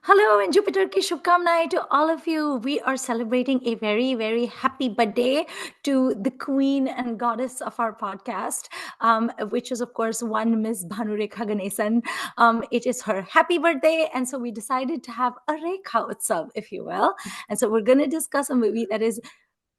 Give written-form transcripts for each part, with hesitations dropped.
Hello and Jupiter ki Shubhkamnaएं to all of you. We are celebrating a very, very happy birthday to the queen and goddess of our podcast, which is, of course, one Miss Bhanureka Ganesan. It is her happy birthday, and so we decided to have a Rekha Utsav, if you will. And so we're going to discuss a movie that is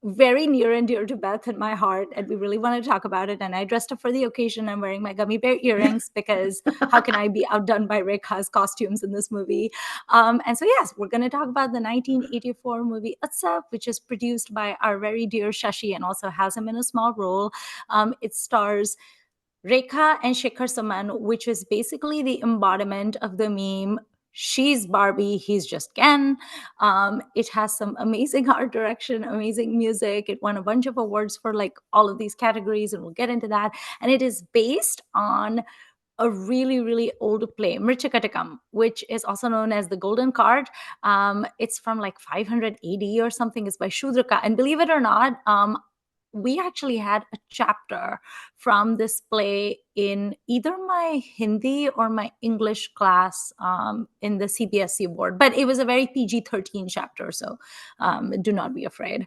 very near and dear to Beth and my heart, and we really want to talk about it. And I dressed up for the occasion. I'm wearing my gummy bear earrings because how can I be outdone by Rekha's costumes in this movie? And so, yes, we're going to talk about the 1984 movie Utsav, which is produced by our very dear Shashi and also has him in a small role. It stars Rekha and Shekhar Suman, which is basically the embodiment of the meme she's Barbie, he's just Ken. It has some amazing art direction, amazing music. It won a bunch of awards for like all of these categories, and we'll get into that. And it is based on a really, really old play, Mrichakatika, which is also known as the Golden Card. It's from like 580 or something. It's by Shudraka. And believe it or not, we actually had a chapter from this play in either my Hindi or my English class in the CBSE board, but it was a very PG-13 chapter, so do not be afraid.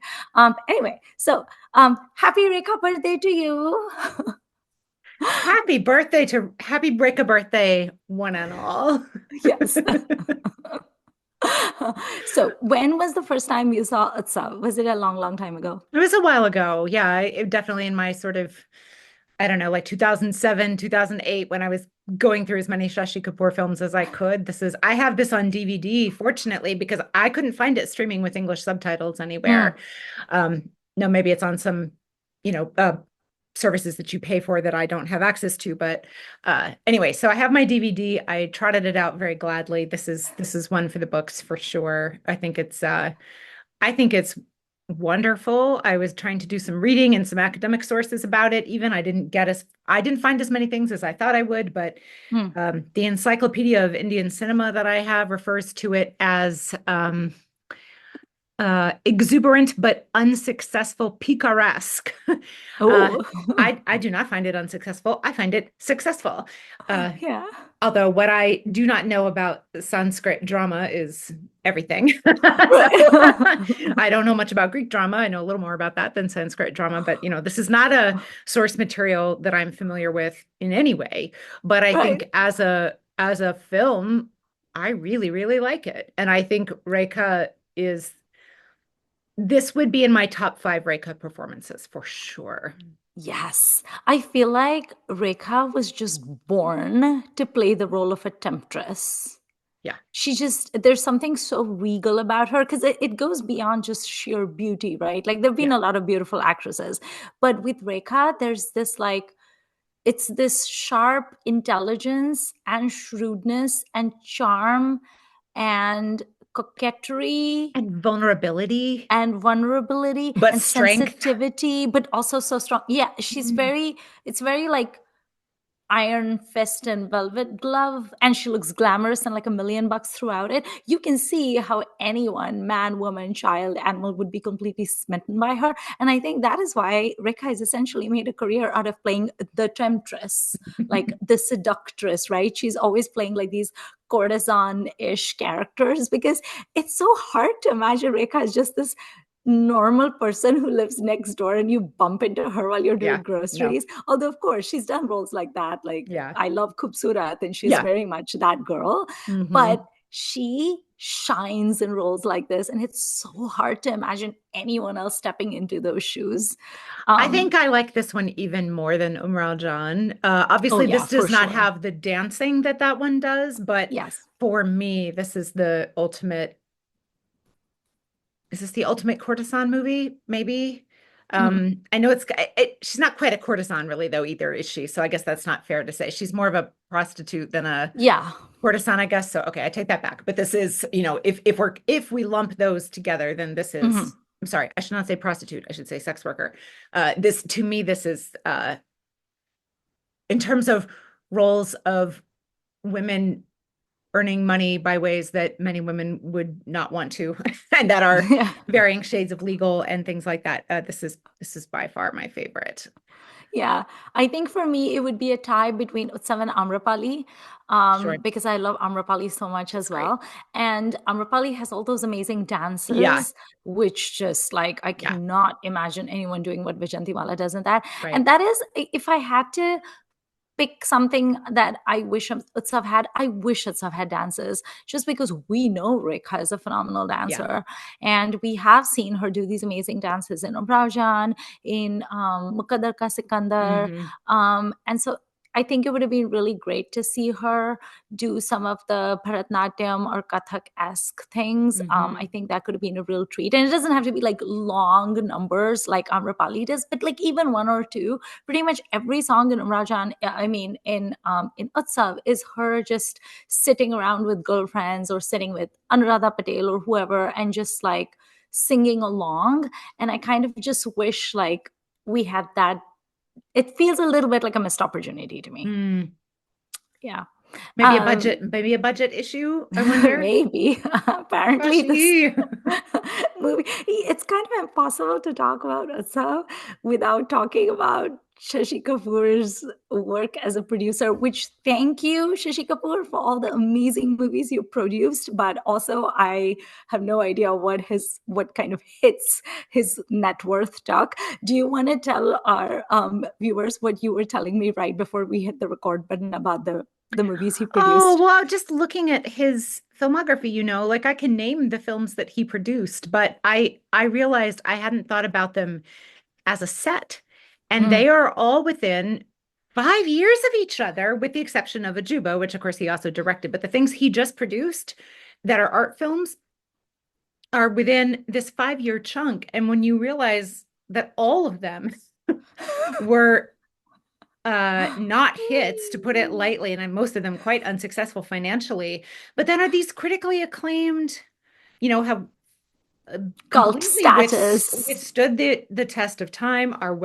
Anyway, so happy Rekha birthday to you. Happy Break a birthday, one and all. Yes. So when was the first time you saw Utsav? Was it a long, long time ago? It was a while ago. Yeah, definitely in my sort of, I don't know, like 2007, 2008, when I was going through as many Shashi Kapoor films as I could. I have this on DVD, fortunately, because I couldn't find it streaming with English subtitles Mm. anywhere. No, maybe it's on some, you know, services that you pay for that I don't have access to. But anyway, so I have my DVD. I trotted it out very gladly. This is one for the books for sure. I think it's wonderful. I was trying to do some reading and some academic sources about it. Even I didn't find as many things as I thought I would, but Mm. the Encyclopedia of Indian Cinema that I have refers to it as exuberant but unsuccessful picaresque. uh, Oh, I do not find it unsuccessful. I find it successful. Uh, yeah. Although what I do not know about Sanskrit drama is everything. So Right. I don't know much about Greek drama. I know a little more about that than Sanskrit drama, but this is not a source material that I'm familiar with in any way. But I Right. think as a film, I really, really like it. And I think Reika is this would be in my top five Reika performances for sure. Yes. I feel like Rekha was just born to play the role of a temptress. Yeah. There's something so regal about her because it goes beyond just sheer beauty, right? Like, there have been Yeah. a lot of beautiful actresses, but with Rekha, there's this like, it's this sharp intelligence and shrewdness and charm and coquetry And vulnerability, and vulnerability but and strength. sensitivity, but also so strong. Yeah, it's very like iron fist and velvet glove, and she looks glamorous and like $1 million throughout it. You can see how anyone, man, woman, child, animal, would be completely smitten by her. And I think that is why Rika has essentially made a career out of playing the temptress, like the seductress, right? She's always playing like these courtesan-ish characters because it's so hard to imagine Rika as just this normal person who lives next door and you bump into her while you're doing Yeah. No. groceries. Although, of course, she's done roles like that. Like, Yeah. I love Khubsurat, and she's Yeah. very much that girl. But Hmm. she shines in roles like this, and it's so hard to imagine anyone else stepping into those shoes. I Um, think I like this one even more than Umral Jan. oh, Obviously, yeah, this for does not sure. have the dancing that that one does, but Yes. for me, this is the ultimate. Is this the ultimate courtesan movie? Maybe. Mm. I know she's not quite a courtesan really though either, is she? So I guess that's not fair to say. She's more of a prostitute than a Yeah. courtesan, I guess. So okay, I take that back. But this is, if we lump those together, then this Mhm. is, I'm sorry, I should not say prostitute, I should say sex worker. This to me, this is in terms of roles of women earning money by ways that many women would not want to, and that are Yeah. varying shades of legal and things like that. This is by far my favorite. Yeah, I think for me it would be a tie between Utsav and Amrapali, Sure. because I love Amrapali so much She's as great. well. And Amrapali has all those amazing Yeah. dances, which just like I Yeah. cannot imagine anyone doing what Vijantiwala does in that. Right. And that is, if I had to pick something that I wish Utsav had, I wish Utsav had dances, just because we know Rekha is a phenomenal Yeah. dancer. And we have seen her do these amazing dances in Umrao, in Muqaddar Ka Sikandar. Hmm. And so I think it would have been really great to see her do some of the Bharatnatyam or Kathak-esque things. I Hmm. think that could have been a real treat. And it doesn't have to be like long numbers like Amrapali does, but like even one or two. Pretty much every song in Umrajan, I mean, in Utsav, is her just sitting around with girlfriends or sitting with Anuradha Patel or whoever and just like singing along. And I kind of just wish like we had that. It feels a little bit like a missed opportunity to me. Mm. Yeah. Maybe Um, maybe a budget issue, I wonder. maybe. Apparently, this Shashi. movie, it's kind of impossible to talk about Utsav without talking about Shashi Kapoor's work as a producer, which thank you, Shashi Kapoor, for all the amazing movies you produced. But also, I have no idea what kind of hits his net worth took. Do you want to tell our viewers what you were telling me right before we hit the record button about the movies he Oh, produced? well, just looking at his filmography, like I can name the films that he produced, but I realized I hadn't thought about them as a set. And Mm. they are all within 5 years of each other, with the exception of Ajuba, which of course he also directed. But the things he just produced that are art films are within this 5 year chunk. And when you realize that all of them were not hits, to put it lightly, and most of them quite unsuccessful financially, but then are these critically acclaimed, have Cult completely status. withstood the test of time, are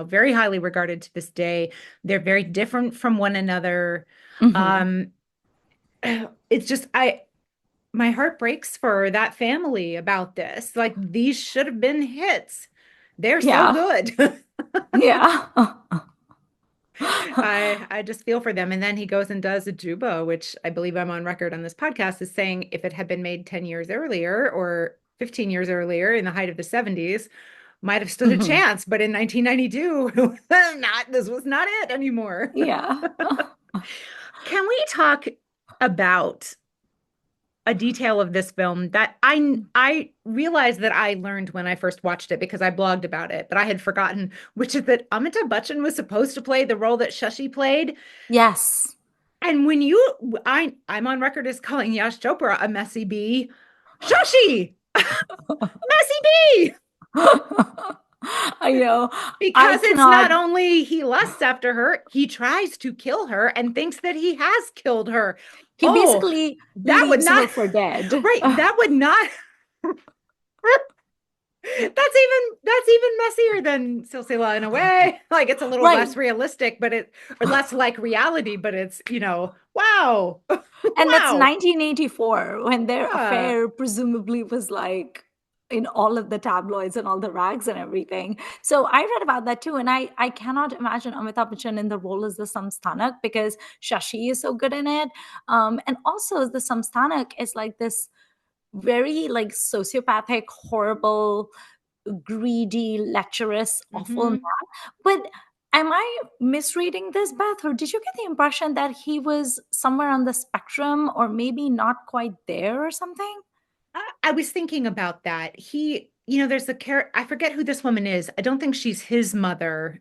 very highly regarded to this day. They're very different from one another. Hmm. um it's just, I my heart breaks for that family about this. Like, these should have been hits. They're so Yeah. good. Yeah. I just feel for them. And then he goes and does a Juba, which I believe I'm on record on this podcast as saying, if it had been made 10 years earlier or 15 years earlier, in the height of the 70s, might have stood a Hmm. chance. But in 1992, this was not it anymore. Yeah. Can we talk about a detail of this film that I realized that I learned when I first watched it, because I blogged about it, but I had forgotten, which is that Amitabh Bachchan was supposed to play the role that Shashi played. Yes. And I'm on record as calling Yash Chopra a messy bee. Shashi, messy bee, I know. I because it's cannot. not only he lusts after her, he tries to kill her and thinks that he has killed her. He Oh, basically that would leaves not, her for dead. right, that would not, that's even messier than Silsila in a way. Like, it's a little Right. less realistic, or less like reality, but it's, wow. And that's Wow. 1984 when their Yeah. affair presumably was like in all of the tabloids and all the rags and everything. So I read about that too. And I cannot imagine Amitabh Bachchan in the role as the Samsthanak because Shashi is so good in it. And also the Samsthanak is like this very like sociopathic, horrible, greedy, lecherous, awful man. Hmm. But am I misreading this, Beth, or did you get the impression that he was somewhere on the spectrum or maybe not quite there or something? I was thinking about that. There's a character, I forget who this woman is. I don't think she's his mother.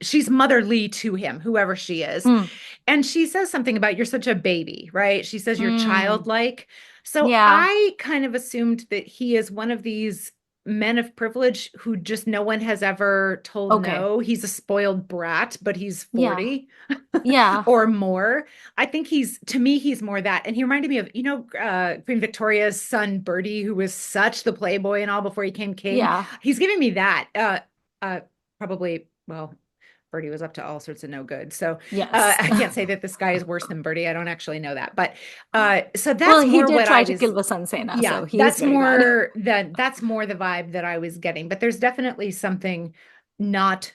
She's motherly to him, whoever she is. Mm, And she says something about, you're such a baby, right? She says you're mm, childlike. So yeah. I kind of assumed that he is one of these men of privilege who just no one has ever told Okay. no. He's a spoiled brat, but he's Yeah. 40 Yeah. or more. I think to me, he's more that. And he reminded me of, Queen Victoria's son, Bertie, who was such the playboy and all before he came king. Yeah. He's giving me that. Probably, well, Bertie was up to all sorts of no good. So Yes. I can't say that this guy is worse than Bertie. I don't actually know that. But so Well, that's he more did what try I to was, kill Vasansena, yeah, so he is very bad. that's more the vibe that I was getting. But there's definitely something not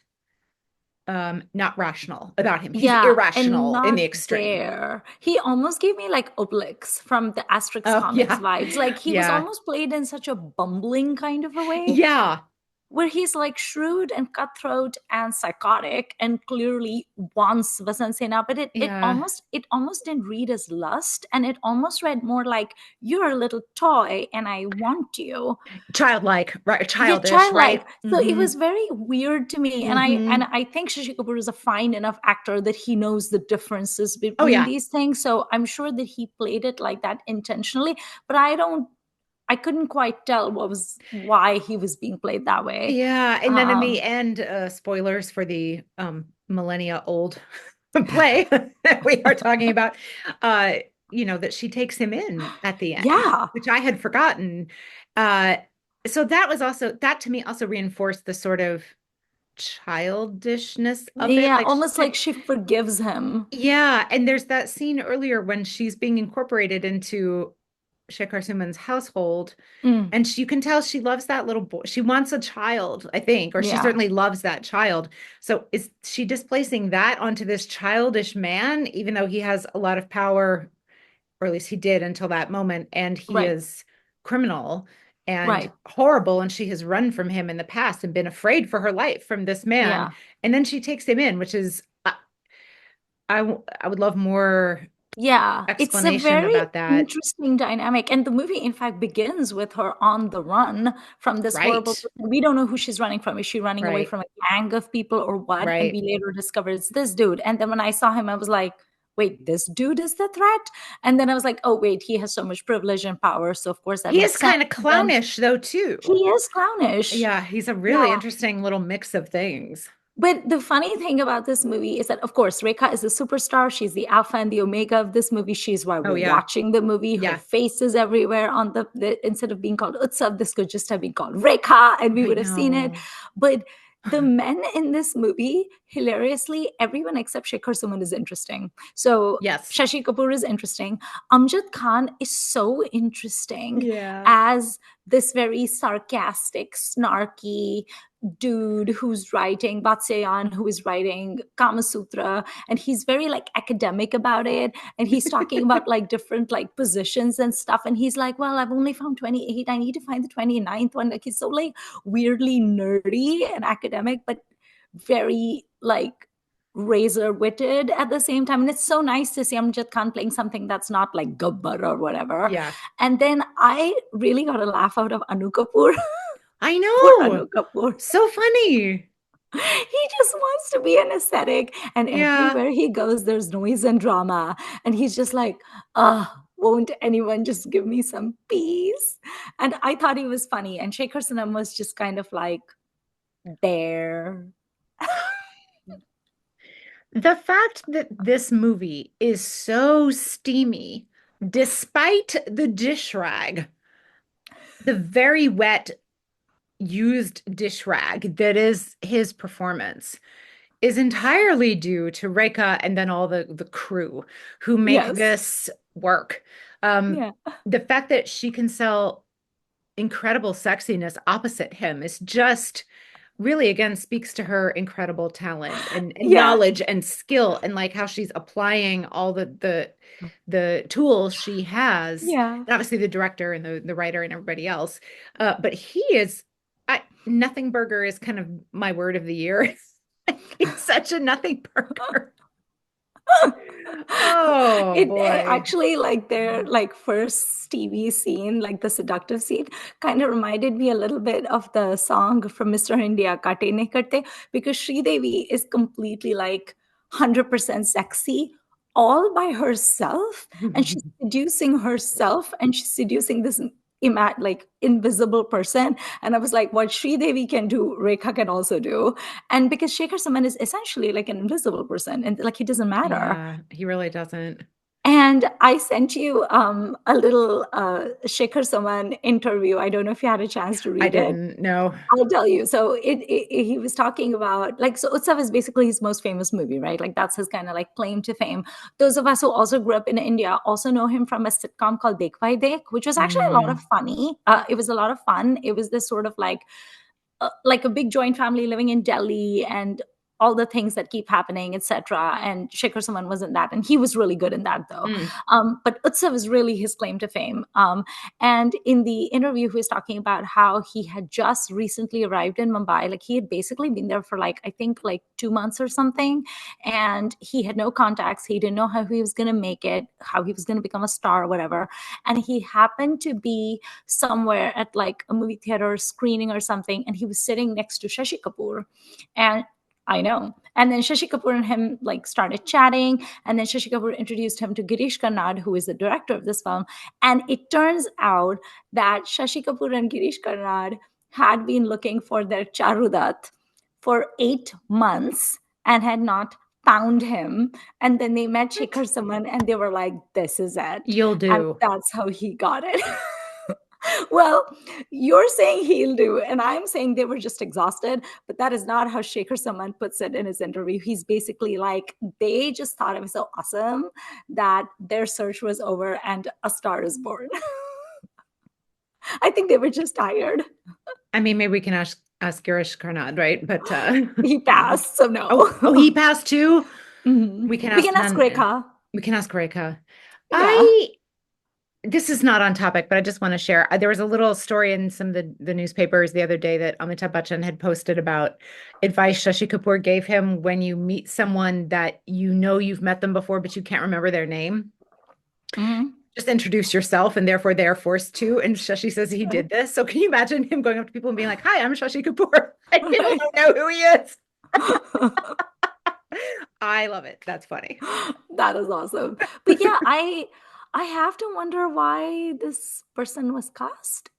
not rational about him. He's Yeah, and irrational in not the extreme. there. He almost gave me like Obelix from the Asterix Oh comics yeah. vibes. Like he was Yeah. almost played in such a bumbling kind of a way, Yeah. where he's like shrewd and cutthroat and psychotic and clearly wants Vasansena, but it Yeah. almost it almost didn't read as lust, and it almost read more like you're a little toy and I want you. Childlike, right? Yeah, Childish, childlike. right? So it Mm-hmm. was very weird to me, and Mm-hmm. I think Shashi Kapoor is a fine enough actor that he knows the differences Oh between yeah. these things. So I'm sure that he played it like that intentionally, but I couldn't quite tell why he was being played that way. Yeah. And then in the Um, end, spoilers for the millennia old play that we are talking about, uh, that she takes him in at the end, yeah, which I had forgotten. Uh, so that to me also reinforced the sort of childishness of it. yeah, Like she almost said, like she forgives him. yeah. And there's that scene earlier when she's being incorporated into Shekhar Suman's household. Mm, And you can tell she loves that little boy. She wants a child, I think, or she yeah, certainly loves that child. So is she displacing that onto this childish man, even though he has a lot of power, or at least he did until that moment, and he right, is criminal and right, horrible, and she has run from him in the past and been afraid for her life from this man. yeah. And then she takes him in, which is I would love more Yeah, it's a explanation very about that. interesting dynamic. And the movie, in fact, begins with her on the run from this horrible Right, person. We don't know who she's running from. Is she running away right, from a gang of people or what? And right. we later discover it's this dude. And then when I saw him, I was like, wait, this dude is the threat? And then I was like, oh, wait, he has so much privilege and power. So, of course, that He is makes sense. kind of And then clownish though too. he is clownish. Yeah, he's a Yeah. really interesting little mix of things. But the funny thing about this movie is that, of course, Rekha is a superstar. She's the alpha and the omega of this movie. She's why Oh we're yeah. watching the movie. Her Yeah. face is everywhere on instead of being called Utsav, this could just have been called Rekha, and we I would have seen it. know. But the men in this movie, hilariously, everyone except Shekhar Suman is interesting. So Yes. Shashi Kapoor is interesting. Amjad Khan is so interesting Yeah. as this very sarcastic, snarky, dude who's writing Batsayan, who is writing Kama Sutra, and he's very like academic about it, and he's talking about like different like positions and stuff, and he's like, well, I've only found 28, I need to find the 29th one. Like he's so like weirdly nerdy and academic, but very like razor witted at the same time. And it's so nice to see Amjad Khan playing something that's not like Gabbar or whatever. Yeah. And then I really got a laugh out of Anu Kapoor. I Poor know. Anu Kapoor. So funny. He just wants to be an ascetic, and Yeah. everywhere he goes there's noise and drama, and he's just like, won't anyone just give me some peace? And I thought he was funny, and Shekhar Sunam was just kind of like there. The fact that this movie is so steamy, despite the dish rag, the very wet used dish rag that is his performance, is entirely due to Reika and then all the crew who make Yes. this work. Um, Yeah. the fact that she can sell incredible sexiness opposite him is just really again speaks to her incredible talent and Yeah. knowledge and skill and like how she's applying all the tools she has, Yeah. and obviously the director and the writer and everybody else. But he is nothing burger is kind of my word of the year. He's such a nothing burger. Oh It boy. actually like their like first TV scene, like the seductive scene, kind of reminded me a little bit of the song from Mr. India, Kate Ne Karte, because Devi is completely like 100% sexy all by herself, and she's seducing herself, and she's seducing this like invisible person. And I was like, what Devi can do, Rekha can also do. And because Shekhar Saman is essentially like an invisible person, and like he doesn't matter. Yeah, he really doesn't. And I sent you a little Shekhar Saman interview. I don't know if you had a chance to I read it. didn't know. I'll tell you. So he was talking about like, so Utsav is basically his most famous movie, right? Like that's his kind of like claim to fame. Those of us who also grew up in India also know him from a sitcom called Dekh Bhai Dekh, which was actually a lot of Mm, funny. It was a lot of fun. It was this sort of like a big joint family living in Delhi, and all the things that keep happening, etc. And Shekhar Suman was in that, and he was really good in that though. Mm. But Utsav is really his claim to fame. And in the interview, he was talking about how he had just recently arrived in Mumbai. Like he had basically been there for like, I think like 2 months or something. And he had no contacts. He didn't know how he was going to make it, how he was going to become a star or whatever. And he happened to be somewhere at like a movie theater screening or something. And he was sitting next to Shashi Kapoor. And I know. And then Shashi Kapoor and him like started chatting. And then Shashi Kapoor introduced him to Girish Karnad, who is the director of this film. And it turns out that Shashi Kapoor and Girish Karnad had been looking for their Charudat for 8 months and had not found him. And then they met What? Shekhar Suman and they were like, this is it. You'll And do. that's how he got it. Well, you're saying he'll do, and I'm saying they were just exhausted, but that is not how Shekhar Saman puts it in his interview. He's basically like, they just thought it was so awesome that their search was over and a star is born. I think they were just tired. I mean, maybe we can ask Girish Karnad, right? But He passed, so no. oh, he passed too. We can We ask can ask none. Rekha. We can ask Reika. Yeah. I This is not on topic, but I just want to share. There was a little story in some of the newspapers the other day that Amitabh Bachchan had posted about advice Shashi Kapoor gave him when you meet someone that you know you've met them before, but you can't remember their name. Mhm. Just introduce yourself, and therefore they're forced to. And Shashi says he Right. did this. So can you imagine him going up to people and being like, "Hi, I'm Shashi Kapoor," and people Right. don't know who he is? I love it. That's funny. That is awesome. But yeah, I have to wonder why this person was cast.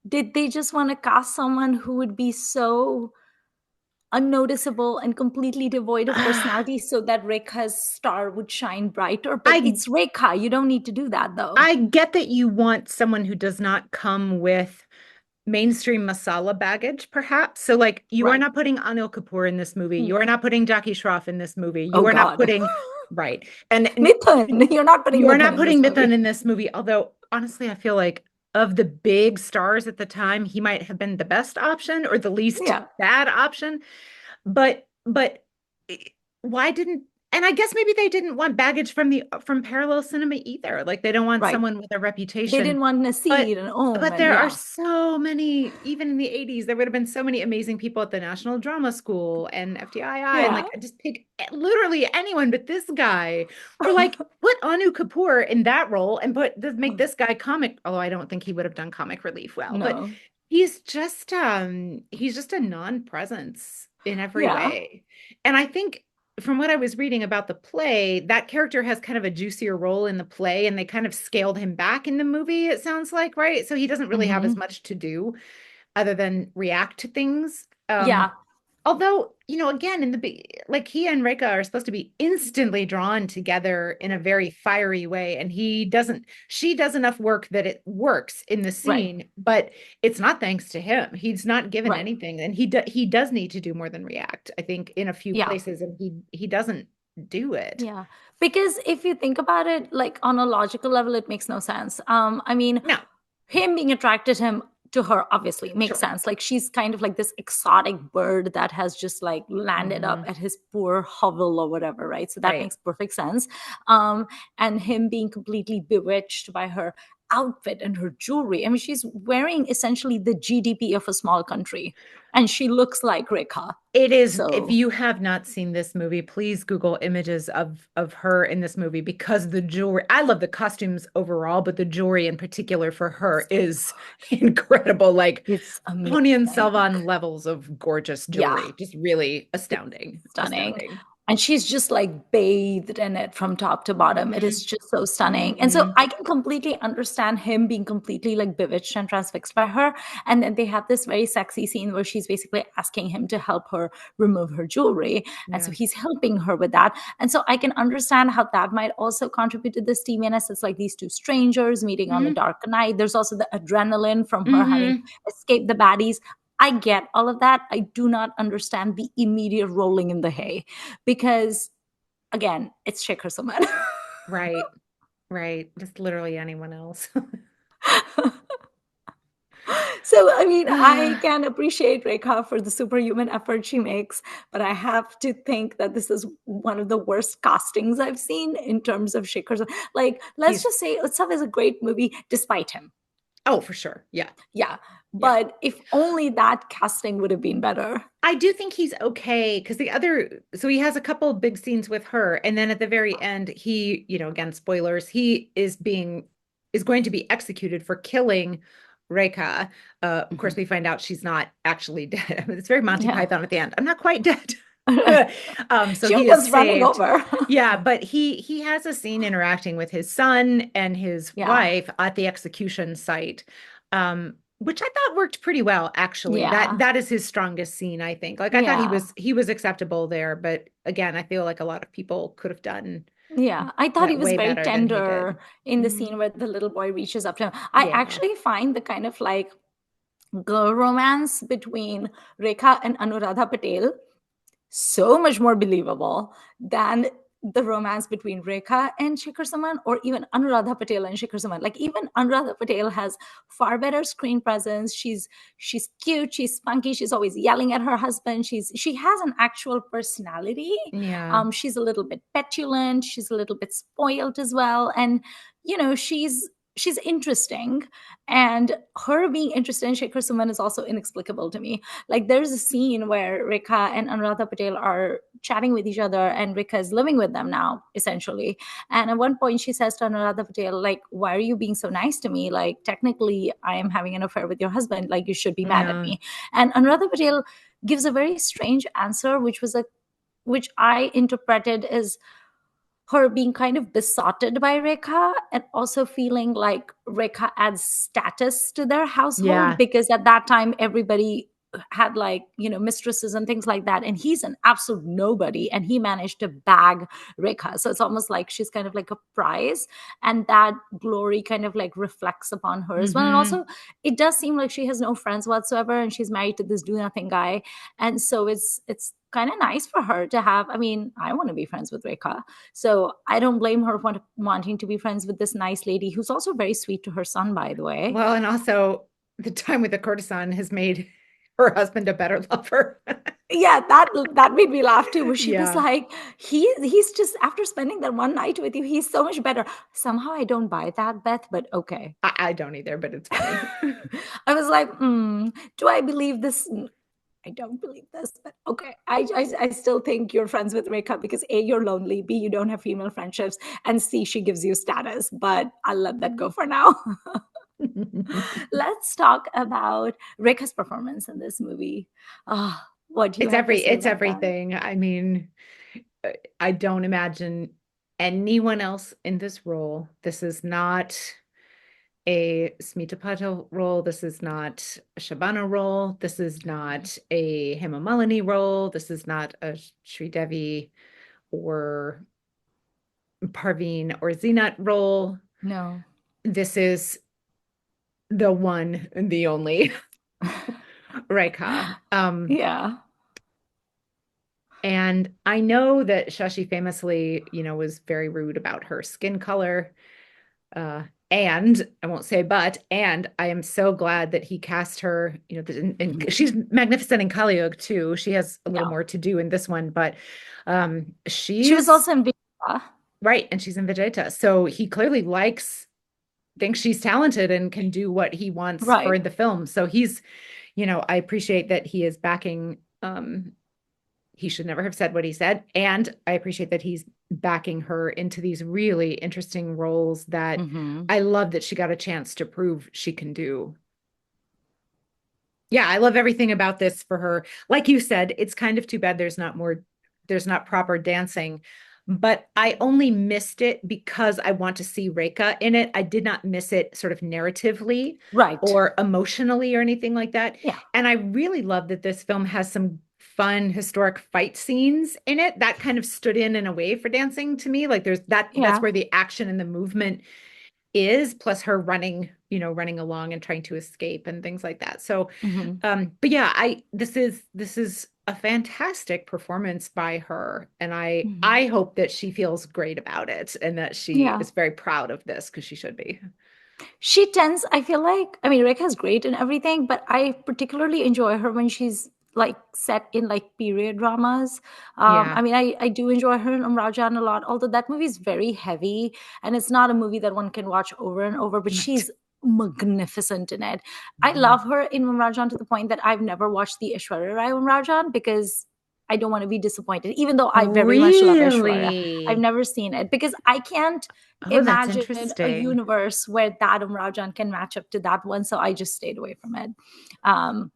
Did they just want to cast someone who would be so unnoticeable and completely devoid of personality so that Rekha's star would shine brighter? But I it's Rekha. You don't need to do that though. I get that you want someone who does not come with mainstream masala baggage, perhaps. So, like, you are Right. not putting Anil Kapoor in this movie. You Mm. are not putting Jackie Shroff in this movie. Oh You are not God. putting, right. And Mithun. You're not putting you are Mithun not in this putting Mithun movie. in this movie. Although, honestly, I feel like of the big stars at the time, he might have been the best option or the least Yeah. bad option. But why didn't and I guess maybe they didn't want baggage from parallel cinema either. Like they don't want Right. someone with a They reputation. didn't want But Nasir and Om but and there are yeah. so many, even in the 80s, there would have been so many amazing people at the National Drama School and FTII and Yeah. like just pick literally anyone but this guy. Or like put Anu Kapoor in that role and make this guy comic, although I don't think he would have done comic relief well, but No. he's just a non-presence in every Yeah. way. And I think from what I was reading about the play, that character has kind of a juicier role in the play, and they kind of scaled him back in the movie, it sounds like, right? So he doesn't really have as Hmm. much to do other than react to things. Yeah. Although, again, like he and Reika are supposed to be instantly drawn together in a very fiery way, and she does enough work that it works in the Right. scene, but it's not thanks to him. He's not given Right. anything, and he does need to do more than react, I think, in a few Yeah. places, and he doesn't do it. Yeah. Because if you think about it, like on a logical level, it makes no sense. I mean, No, him being attracted to her obviously makes sure. sense. Like she's kind of like this exotic bird that has just like landed up Mhm. at his poor hovel or whatever, right? So that Right. makes perfect sense. Um, and him being completely bewitched by her outfit and her jewelry. I mean, she's wearing essentially the GDP of a small country, and she looks like Rekha. It is, if So you have not seen this movie, please Google images of her in this movie because the jewelry, I love the costumes overall, but the jewelry in particular for her is incredible. Like it's Ponniyin amazing. Selvan levels of gorgeous Yeah. jewelry. Just really It's astounding. stunning. Astounding. And she's just like bathed in it from top to bottom. It is Hmm. just so stunning. And so Hmm. I can completely understand him being completely like bewitched and transfixed by her. And then they have this very sexy scene where she's basically asking him to help her remove her jewelry. And so Yeah. he's helping her with that. And so I can understand how that might also contribute to the steaminess. It's like these two strangers meeting on a Hmm. dark night. There's also the adrenaline from her having Hmm. escaped the baddies. I get all of that. I do not understand the immediate rolling in the hay because, again, it's Shekhar Suman. Right. Right. Just literally anyone else. So, I mean, I can appreciate Rekha for the superhuman effort she makes, but I have to think that this is one of the worst castings I've seen in terms of Shikhar. Like, let's He's just say Utsav is a great movie despite him. oh, for sure. Yeah. Yeah. Yeah. But if only that casting would have been better. I do think he's okay because so he has a couple of big scenes with her, and then at the very end, again, spoilers, is going to be executed for killing Reika. Of course, Mhm. we find out she's not actually dead. I mean, it's very Monty Yeah. Python at the end. I'm not quite dead. So She he is comes running saved. over. Yeah, but he has a scene interacting with his son and his Yeah. wife at the execution site. Which I thought worked pretty well, actually. That Yeah. that is his strongest scene, I think. Like I thought he Yeah. was he was acceptable there, but again, I feel like a lot of people could have done Yeah, I thought he that was way very better than he did. tender in the Mhm. scene where the little boy reaches up to him. I Yeah. actually find the kind of like girl romance between Rekha and Anuradha Patel so much more believable than the romance between Rekha and Shikhar Suman, or even Anuradha Patel and Shikhar Suman. Like even Anuradha Patel has far better screen presence. She's cute, she's spunky, she's always yelling at her husband. She has an actual personality. Yeah. She's a little bit petulant, she's a little bit spoiled as well, and she's interesting. And her being interested in Shikhar Suman is also inexplicable to me. Like there's a scene where Rekha and Anuradha Patel are chatting with each other, and Rekha is living with them now, essentially. And at one point, she says to Anuradha Patel, like, "Why are you being so nice to me? Like, technically, I am having an affair with your husband. Like, you should be mad at Yeah. me." And Anuradha Patel gives a very strange answer, which I interpreted as her being kind of besotted by Rekha and also feeling like Rekha adds status to their household Yeah. because at that time everybody had like mistresses and things like that, and he's an absolute nobody and he managed to bag Rekha, so it's almost like she's kind of like a prize, and that glory kind of like reflects upon her as well. And Hmm. also it does seem like she has no friends whatsoever and she's married to this do nothing guy, and so it's kind of nice for her to have. I mean, I want to be friends with Rekha, so I don't blame her for wanting to be friends with this nice lady who's also very sweet to her son, by the way. Well, and also the time with the courtesan has made her husband a better lover. Yeah, that made me laugh too. Where she was Yeah. like, he's just after spending that one night with you, he's so much better. Somehow I don't buy that, Beth, but okay. I don't either, but it's funny. I was like, do I believe this? I don't believe this, but okay. I still think you're friends with Rekha because A, you're lonely, B, you don't have female friendships, and C, she gives you status. But I'll let that go for now. Let's talk about Rekha's performance in this movie. What do you have to say It's about that? everything. I mean, I don't imagine anyone else in this role. This is not a Smita Patel role. This is not a Shabana role. This is not a Hema Malini role. This is not a Sri Devi or Parveen or Zinat role. No. This is the one and the only Reika. Yeah. And I know that Shashi famously, was very rude about her skin color. And I won't say but, and I am so glad that he cast her, and she's magnificent in Kali too. She has a little Yeah. more to do in this one, but She was she's also in Vijaya. right, and she's in Vegeta. So he clearly thinks she's talented and can do what he wants for Right. the film. So I appreciate that he is backing he should never have said what he said. And I appreciate that he's backing her into these really interesting roles that Hmm. I love that she got a chance to prove she can do. Yeah, I love everything about this for her. Like you said, it's kind of too bad there's not proper dancing, but I only missed it because I want to see Reika in it. I did not miss it sort of narratively Right. or emotionally or anything like that. Yeah. And I really love that this film has some fun historic fight scenes in it that kind of stood in a way for dancing to me. Like that's Yeah. where the action and the movement is, plus her running along and trying to escape and things like that. So Hmm. but yeah, this is a fantastic performance by her, and I Hmm. I hope that she feels great about it and that she Yeah. is very proud of this because she should be. She tends, I feel like, I mean, Rekha's great and everything, but I particularly enjoy her when she's like set in like period dramas. Yeah. I mean, I do enjoy her in Rajan a lot, although that movie is very heavy and it's not a movie that one can watch over and over, but Right. she's magnificent in it. I Mhm. love her in Rajan to the point that I've never watched the Aishwarya Rai Rajan because I don't want to be disappointed, even though I very much love Aishwarya. I've Really? never seen it because I can't Oh, that's imagine a interesting. universe where that Rajan can match up to that one. So I just stayed away from it. Um,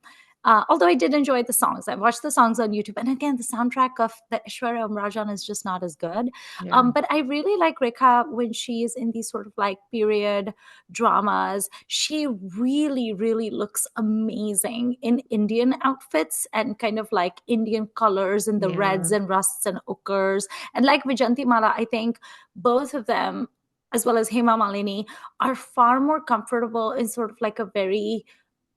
although I did enjoy the songs. I watched the songs on YouTube. And again, the soundtrack of the Ishwarya Rajan is just not as good. Yeah. But I really like Rekha when she is in these sort of like period dramas. She really, really looks amazing in Indian outfits and kind of like Indian colors and the reds Yeah. and rusts and ochres. And like Vijanti Mala, I think both of them as well as Hema Malini, are far more comfortable in sort of like a very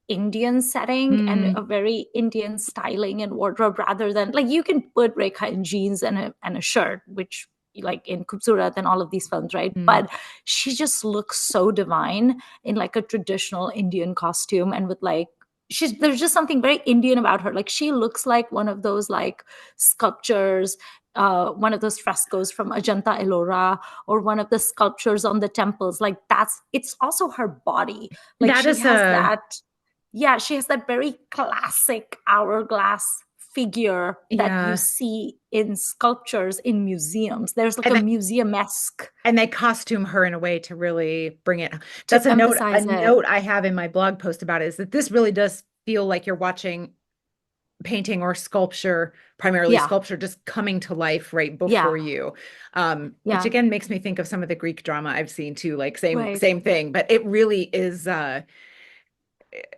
Indian setting and Hmm. a very Indian styling and wardrobe rather than like you can put Rekha in jeans and a shirt, which like in Kubsurat and all of these films, right? Hmm. But she just looks so divine in like a traditional Indian costume and with like she's there's just something very Indian about her. Like she looks like one of those like sculptures, one of those frescoes from Ajanta Ellora or one of the sculptures on the temples. Like that's it's also her body. Like That she is has a, that yeah, she has that very classic hourglass figure that you yeah. see in sculptures in museums. There's like And a they, museum-esque and they costume her in a way to really bring it. to That's a emphasize it. note I have in my blog post about it is that this really does feel like you're watching painting or sculpture, primarily Yeah, sculpture, just coming to life right yeah, before you. Which yeah, again makes me think of some of the Greek drama I've seen too, like right. same thing, but it really is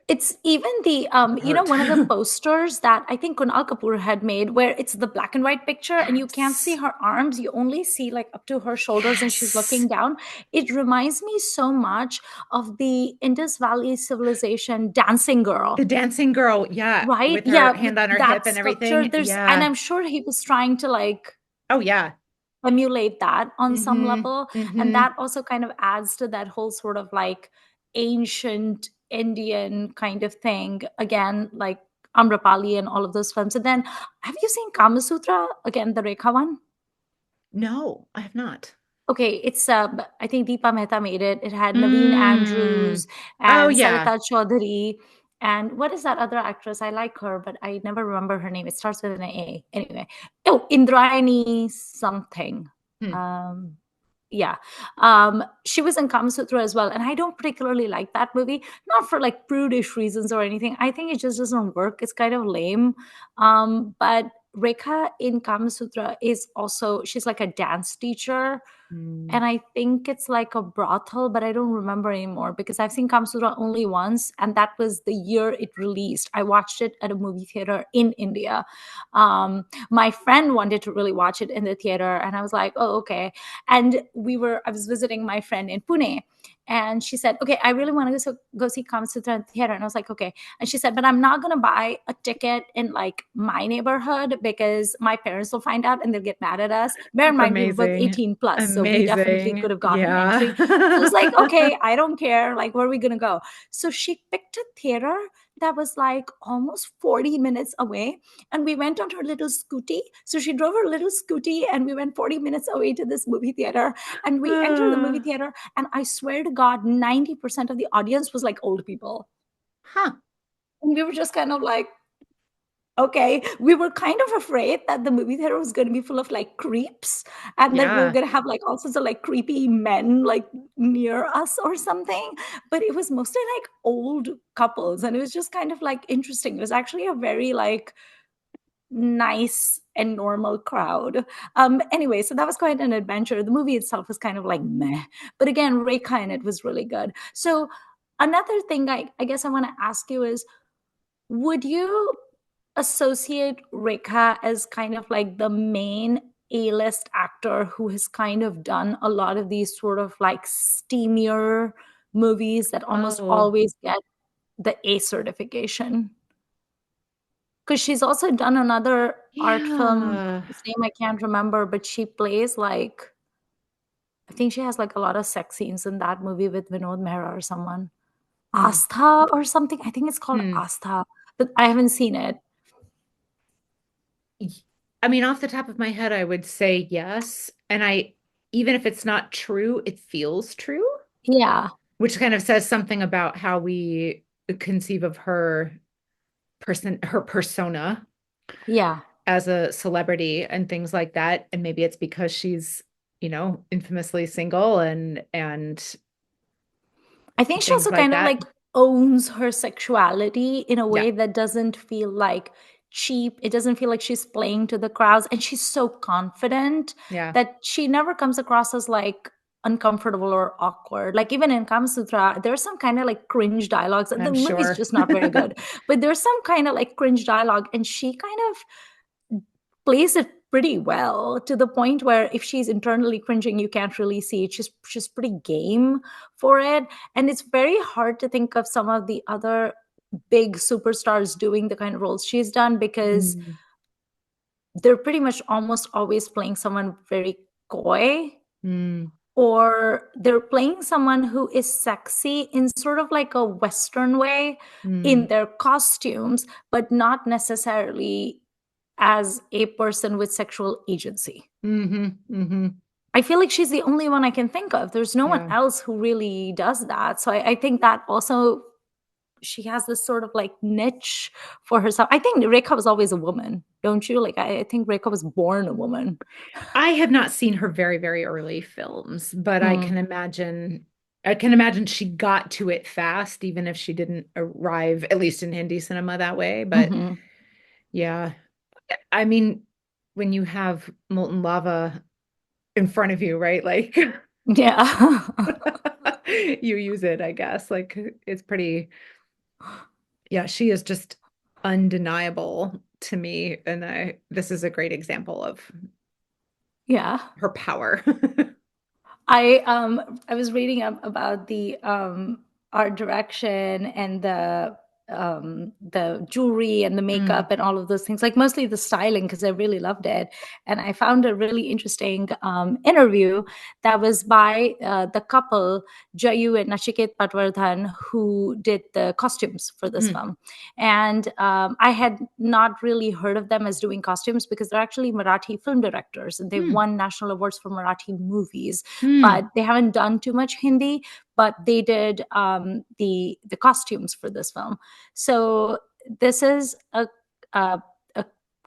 It's even the art. one of the posters that I think Kunal Kapoor had made where it's the black and white picture and you can't see Yes. her arms, you only see like up to her shoulders and she's Yes. looking down. It reminds me so much of the Indus Valley civilization dancing The girl, dancing girl, yeah, right? with her Yeah, with hand on her hip that and sculpture. everything. There's and Yeah. I'm sure he was trying to like Oh yeah. emulate that on some Mm-hmm. level. And Mm-hmm. that also kind of adds to that whole sort of like ancient Indian kind of thing. Again, like Amrapali and all of those films. And then have you seen Kama Sutra? Again, the Rekha one? No, I have not. Okay, it's I think Deepa Mehta made it. It had Naveen Mm. Andrews Oh and yeah. Sarita Chaudhary. And what is that other actress? I like her, but I never remember her name. It starts with an A. Anyway. Oh, Indrayani something. Hmm. Um yeah. She was in Kama Sutra as well. And I don't particularly like that movie, not for like prudish reasons or anything. I think it just doesn't work. It's kind of lame. But Rekha in Kama Sutra is also she's like a dance teacher Mm. and I think it's like a brothel, but I don't remember anymore because I've seen Kamsura only once, and that was the year it released. I watched it at a movie theater in India. My friend wanted to really watch it in the theater, and I was like, "Oh, okay." And I was visiting my friend in Pune, and she said, "Okay, I really want to go see Kamsutra in the theater," and I was like, "Okay." And she said, "But I'm not gonna buy a ticket in like my neighborhood because my parents will find out and they'll get mad at us. Bear in mind, we were both Amazing. 18 plus, so we definitely Amazing. could have gotten entry." So I was like, Yeah. "Okay, I don't care. Like, where are we gonna go?" So she picked a theater that was like almost 40 minutes away. And we went on her little scooty. So she drove her little scooty and we went 40 minutes away to this movie theater. And we entered the movie theater. And I swear to God, 90% of the audience was like old people. Huh. And we were just kind of like, okay, we were kind of afraid that the movie theater was going to be full of like creeps and that we were Yeah. going to have like all sorts of like creepy men like near us or something. But it was mostly like old couples and it was just kind of like interesting. It was actually a very like nice and normal crowd. Anyway, so that was quite an adventure. The movie itself was kind of like meh. But again, Reika in it was really good. So another thing I guess I want to ask you is would you associate Rekha as kind of like the main A-list actor who has kind of done a lot of these sort of like steamier movies that almost Oh, always get the A certification? Because she's also done another art film, yeah. whose name I can't remember, but she plays like I think she has like a lot of sex scenes in that movie with Vinod Mehra or someone. Hmm. Astha or something. I think it's called Hmm. Astha, but I haven't seen it. Y- I mean, off the top of my head, I would say yes. And even if it's not true, it feels true, Yeah, which kind of says something about how we conceive of her persona yeah. as a celebrity and things like that. And maybe it's because she's, infamously single and I think she things also like kind of that. like owns her sexuality in a Yeah. way that doesn't feel like cheap. It doesn't feel like she's playing to the crowds. And she's so confident Yeah. that she never comes across as like uncomfortable or awkward. Like even in Kama Sutra, there's some kind of like cringe dialogues. The I'm movie's sure. just not very good, but there's some kind of like cringe dialogue. And she kind of plays it pretty well to the point where if she's internally cringing, you can't really see it. She's pretty game for it. And it's very hard to think of some of the other big superstars doing the kind of roles she's done because Mm, they're pretty much almost always playing someone very coy, mm, or they're playing someone who is sexy in sort of like a Western way in mm, their costumes, but not necessarily as a person with sexual agency. mm-hmm. I feel like she's the only one I can think of. There's no one Yeah. else who really does that. So I think that also she has this sort of like niche for herself. I think Rekha was always a woman, don't you? Like I think Rekha was born a woman. I have not seen her very, very early films, but Hmm. I can imagine she got to it fast, even if she didn't arrive, at least in Hindi cinema that way. But Hmm. yeah, I mean, when you have molten lava in front of you, right? Like Yeah. you use it, I guess. Like it's pretty, yeah, she is just undeniable to me. And this is a great example of Yeah. her power. I was reading up about the art direction and the jewelry and the Mm, makeup and all of those things, like mostly the styling, because I really loved it. And I found a really interesting interview that was by the couple Jayu and Nachiket Patwardhan, who did the costumes for this mm, film. And I had not really heard of them as doing costumes because they're actually Marathi film directors and they've mm, won national awards for Marathi movies, but mm. they haven't done too much Hindi. But they did the costumes for this film. So this is a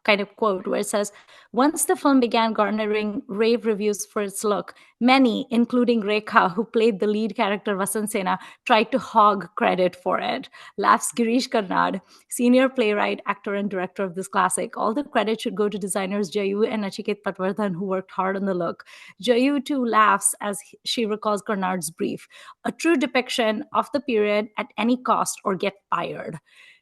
kind of quote where it says, "Once the film began garnering rave reviews for its look, many, including Rekha, who played the lead character Vasant Sena, tried to hog credit for it." Laughs Girish Karnad, senior playwright, actor, and director of this classic. "All the credit should go to designers Jayu and Nachiket Patwardhan, who worked hard on the look." Jayu too laughs as she recalls Karnad's brief: "A true depiction of the period at any cost or get fired."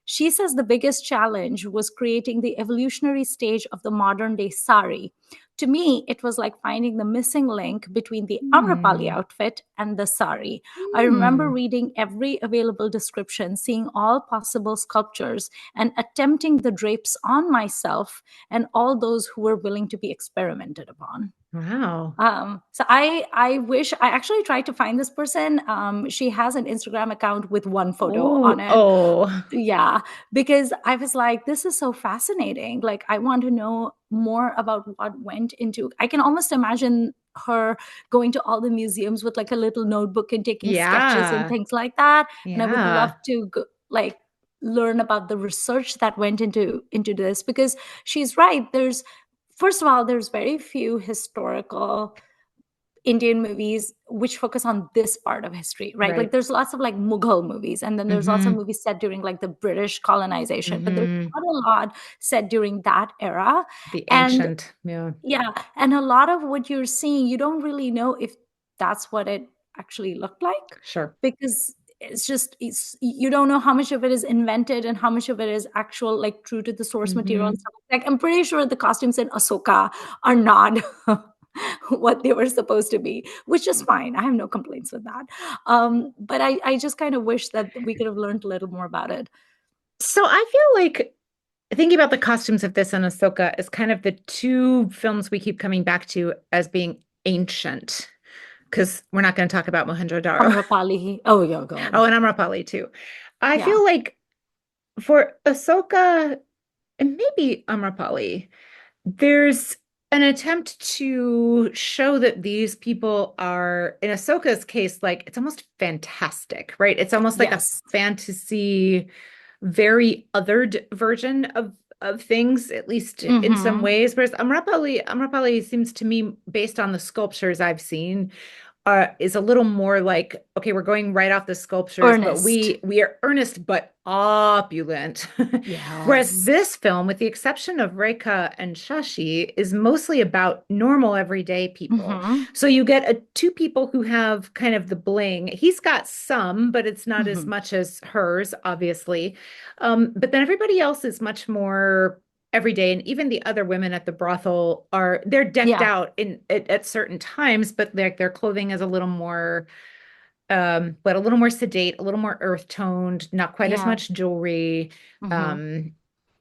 She says the biggest challenge was creating the evolutionary stage of the modern day sari. "To me, it was like finding the missing link between the Amrapali Mm, outfit and the sari. I remember mm. reading every available description, seeing all possible sculptures, and attempting the drapes on myself and all those who were willing to be experimented upon." Wow. So I wish I actually tried to find this person. She has an Instagram account with one photo on Oh, it. oh, Yeah, because I was like, this is so fascinating. Like, I want to know more about what went into. I can almost imagine her going to all the museums with like a little notebook and taking sketches and yeah. things like that. And I would love Yeah. to go, like learn about the research that went into this, because she's right. There's First of all, there's very few historical Indian movies which focus on this part of history, right? Like Right. there's lots of like Mughal movies, and then there's also Mm-hmm. movies set during like the British colonization, but there's Mm-hmm. not a lot set during that era. The And ancient. Yeah. yeah, and a lot of what you're seeing, you don't really know if that's what it actually looked like, Sure. because you don't know how much of it is invented and how much of it is actual, like true to the source material and Mm-hmm. stuff like that. I'm pretty sure the costumes in Ahsoka are not what they were supposed to be, which is fine. I have no complaints with that. But I just kind of wish that we could have learned a little more about it. So I feel like thinking about the costumes of this and Ahsoka is kind of the two films we keep coming back to as being ancient because we're not going to talk about Mohenjo-daro. Amrapali. Oh, yeah, God. Oh, and Amrapali too. I Yeah. feel like for Ahsoka and maybe Amrapali, there's an attempt to show that these people are, in Ahsoka's case, like it's almost fantastic, right? It's almost like a Yes. fantasy, very othered version of things, at least in some Mm-hmm. ways. Whereas Amrapali seems to me, based on the sculptures I've seen, is a little more like, okay, we're going right off the sculptures, but Ernest. we are earnest but opulent. Whereas Yes. this film, with the exception of Rekha and Shashi, is mostly about normal everyday people. Mm-hmm. So you get two people who have kind of the bling. He's got some, but it's not as Mm-hmm. much as hers, obviously. But then everybody else is much more every day, and even the other women at the brothel they're decked Yeah. out at certain times, but their clothing is a little more but a little more sedate, a little more earth toned, not quite as Yeah. much jewelry. Mm-hmm. um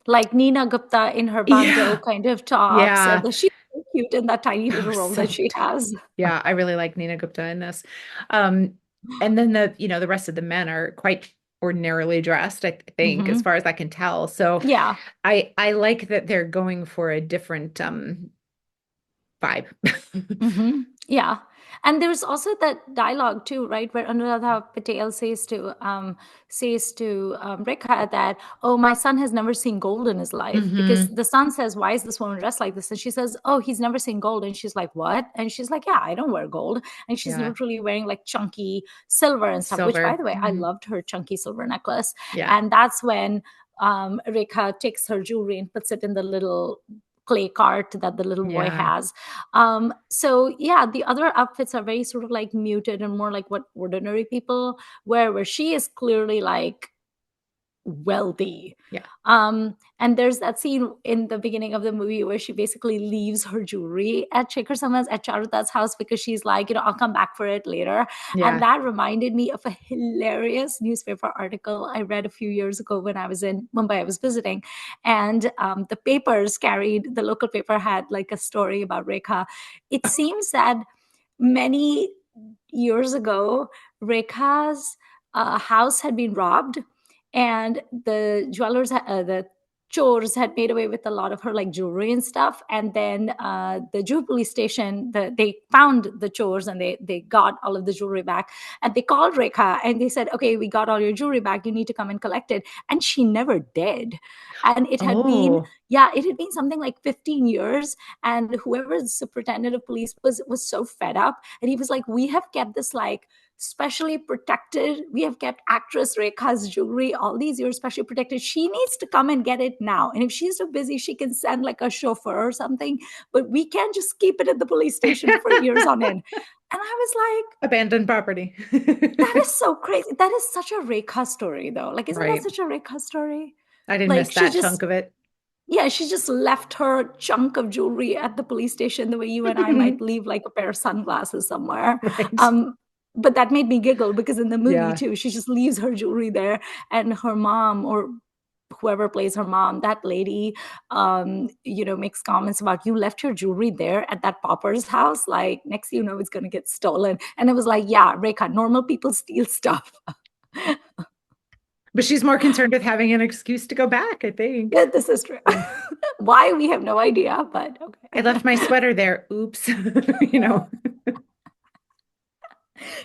Like Nina Gupta in her bandeau yeah, kind of tops, and yeah. she's so cute in that tiny Oh, little role that so she has. yeah, I really like Nina Gupta in this. um and then the rest of the men are quite ordinarily dressed, I think, as Mm-hmm. far as I can tell. So Yeah. I like that they're going for a different vibe. Mm-hmm. Yeah. And there's also that dialogue too, right, where Anuradha Patel says to Rekha that, "Oh, my son has never seen gold in his life," because Hmm. the son says, "Why is this woman dressed like this?" And she says, "Oh, he's never seen gold." And she's like, "What?" And she's like, "Yeah, I don't wear gold." And she's Yeah. literally wearing like chunky silver and stuff. Which, by Silver. the way, I Hmm. loved her chunky silver necklace. Yeah. And that's when Rekha takes her jewelry and puts it in the little clay cart that the little boy Yeah. has. So yeah, the other outfits are very sort of like muted and more like what ordinary people wear, where she is clearly like wealthy. Yeah. And there's that scene in the beginning of the movie where she basically leaves her jewelry at Shekhar Sama's at Charuta's house because she's like, I'll come back for it later. And Yeah. that reminded me of a hilarious newspaper article I read a few years ago when I was in Mumbai. I was visiting, and the local paper had like a story about Rekha. It seems that many years ago, Rekha's house had been robbed, and the chores had made away with a lot of her like jewelry and stuff. And then the Jew police station, they found the chores and they got all of the jewelry back. And they called Rekha and they said, "Okay, we got all your jewelry back. You need to come and collect it." And she never did. And Oh, it had been something like 15 years. And whoever the superintendent of police was so fed up, and he was like, "We have kept this like specially protected. We have kept actress Rekha's jewelry all these years specially protected. She needs to come and get it now. And if she's so busy, she can send like a chauffeur or something. But we can't just keep it at the police station for years on end." And I was like, abandoned property. that is so crazy. That is such a Rekha story, though. Like, isn't that Right. such a Rekha story? I didn't Like, miss that chunk of it. she just left her chunk of jewelry at the police station the way you and I might leave like a pair of sunglasses somewhere. Right. Um, but that made me giggle because in the movie Yeah. too, she just leaves her jewelry there, and her mom or whoever plays her mom, that lady, makes comments about, "You left your jewelry there at that pauper's house. Like, next thing you know, it's going to get stolen." And it was like, yeah, Rekha, normal people steal stuff. But she's more concerned with having an excuse to go back, I think. Yeah, this is true. Yeah. Why, we have no idea, but I okay. left my sweater there. Oops. You know.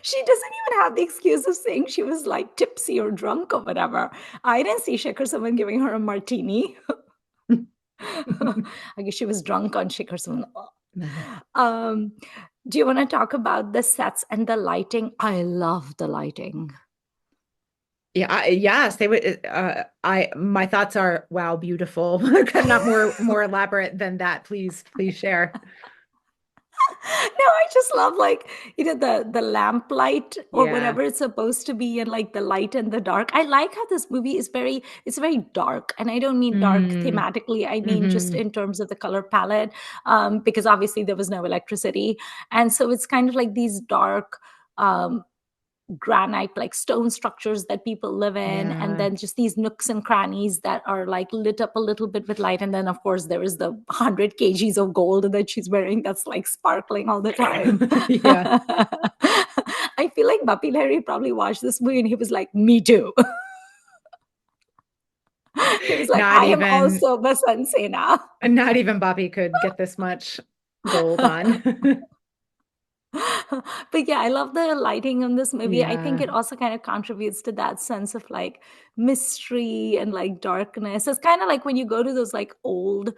She doesn't even have the excuse of saying she was like tipsy or drunk or whatever. I didn't see Shekhar someone giving her a martini. I guess she was drunk on Shekhar Suman. Um, do you want to talk about the sets and the lighting? I love the lighting. Yeah, yes, they would. My thoughts are, wow, beautiful. Not more elaborate than that. Please share. No, I just love like the lamp light or Yeah. whatever it's supposed to be, and like the light and the dark. I like how this movie is it's very dark, and I don't mean dark Mm. thematically. I mean just Hmm. in terms of the color palette, because obviously there was no electricity, and so it's kind of like these dark, um, granite, like stone structures that people live in, and Yeah. then just these nooks and crannies that are like lit up a little bit with light. And then, of course, there is the 100 kgs of gold that she's wearing that's like sparkling all the time. Yeah. I feel like Bapi Lahiri probably watched this movie and he was like, me too. He was like, Not I am even also Basant Sena. not even Bobby could get this much gold on. But yeah, I love the lighting in this movie. I think Yeah. it also kind of contributes to that sense of like mystery and like darkness. It's kind of like when you go to those like old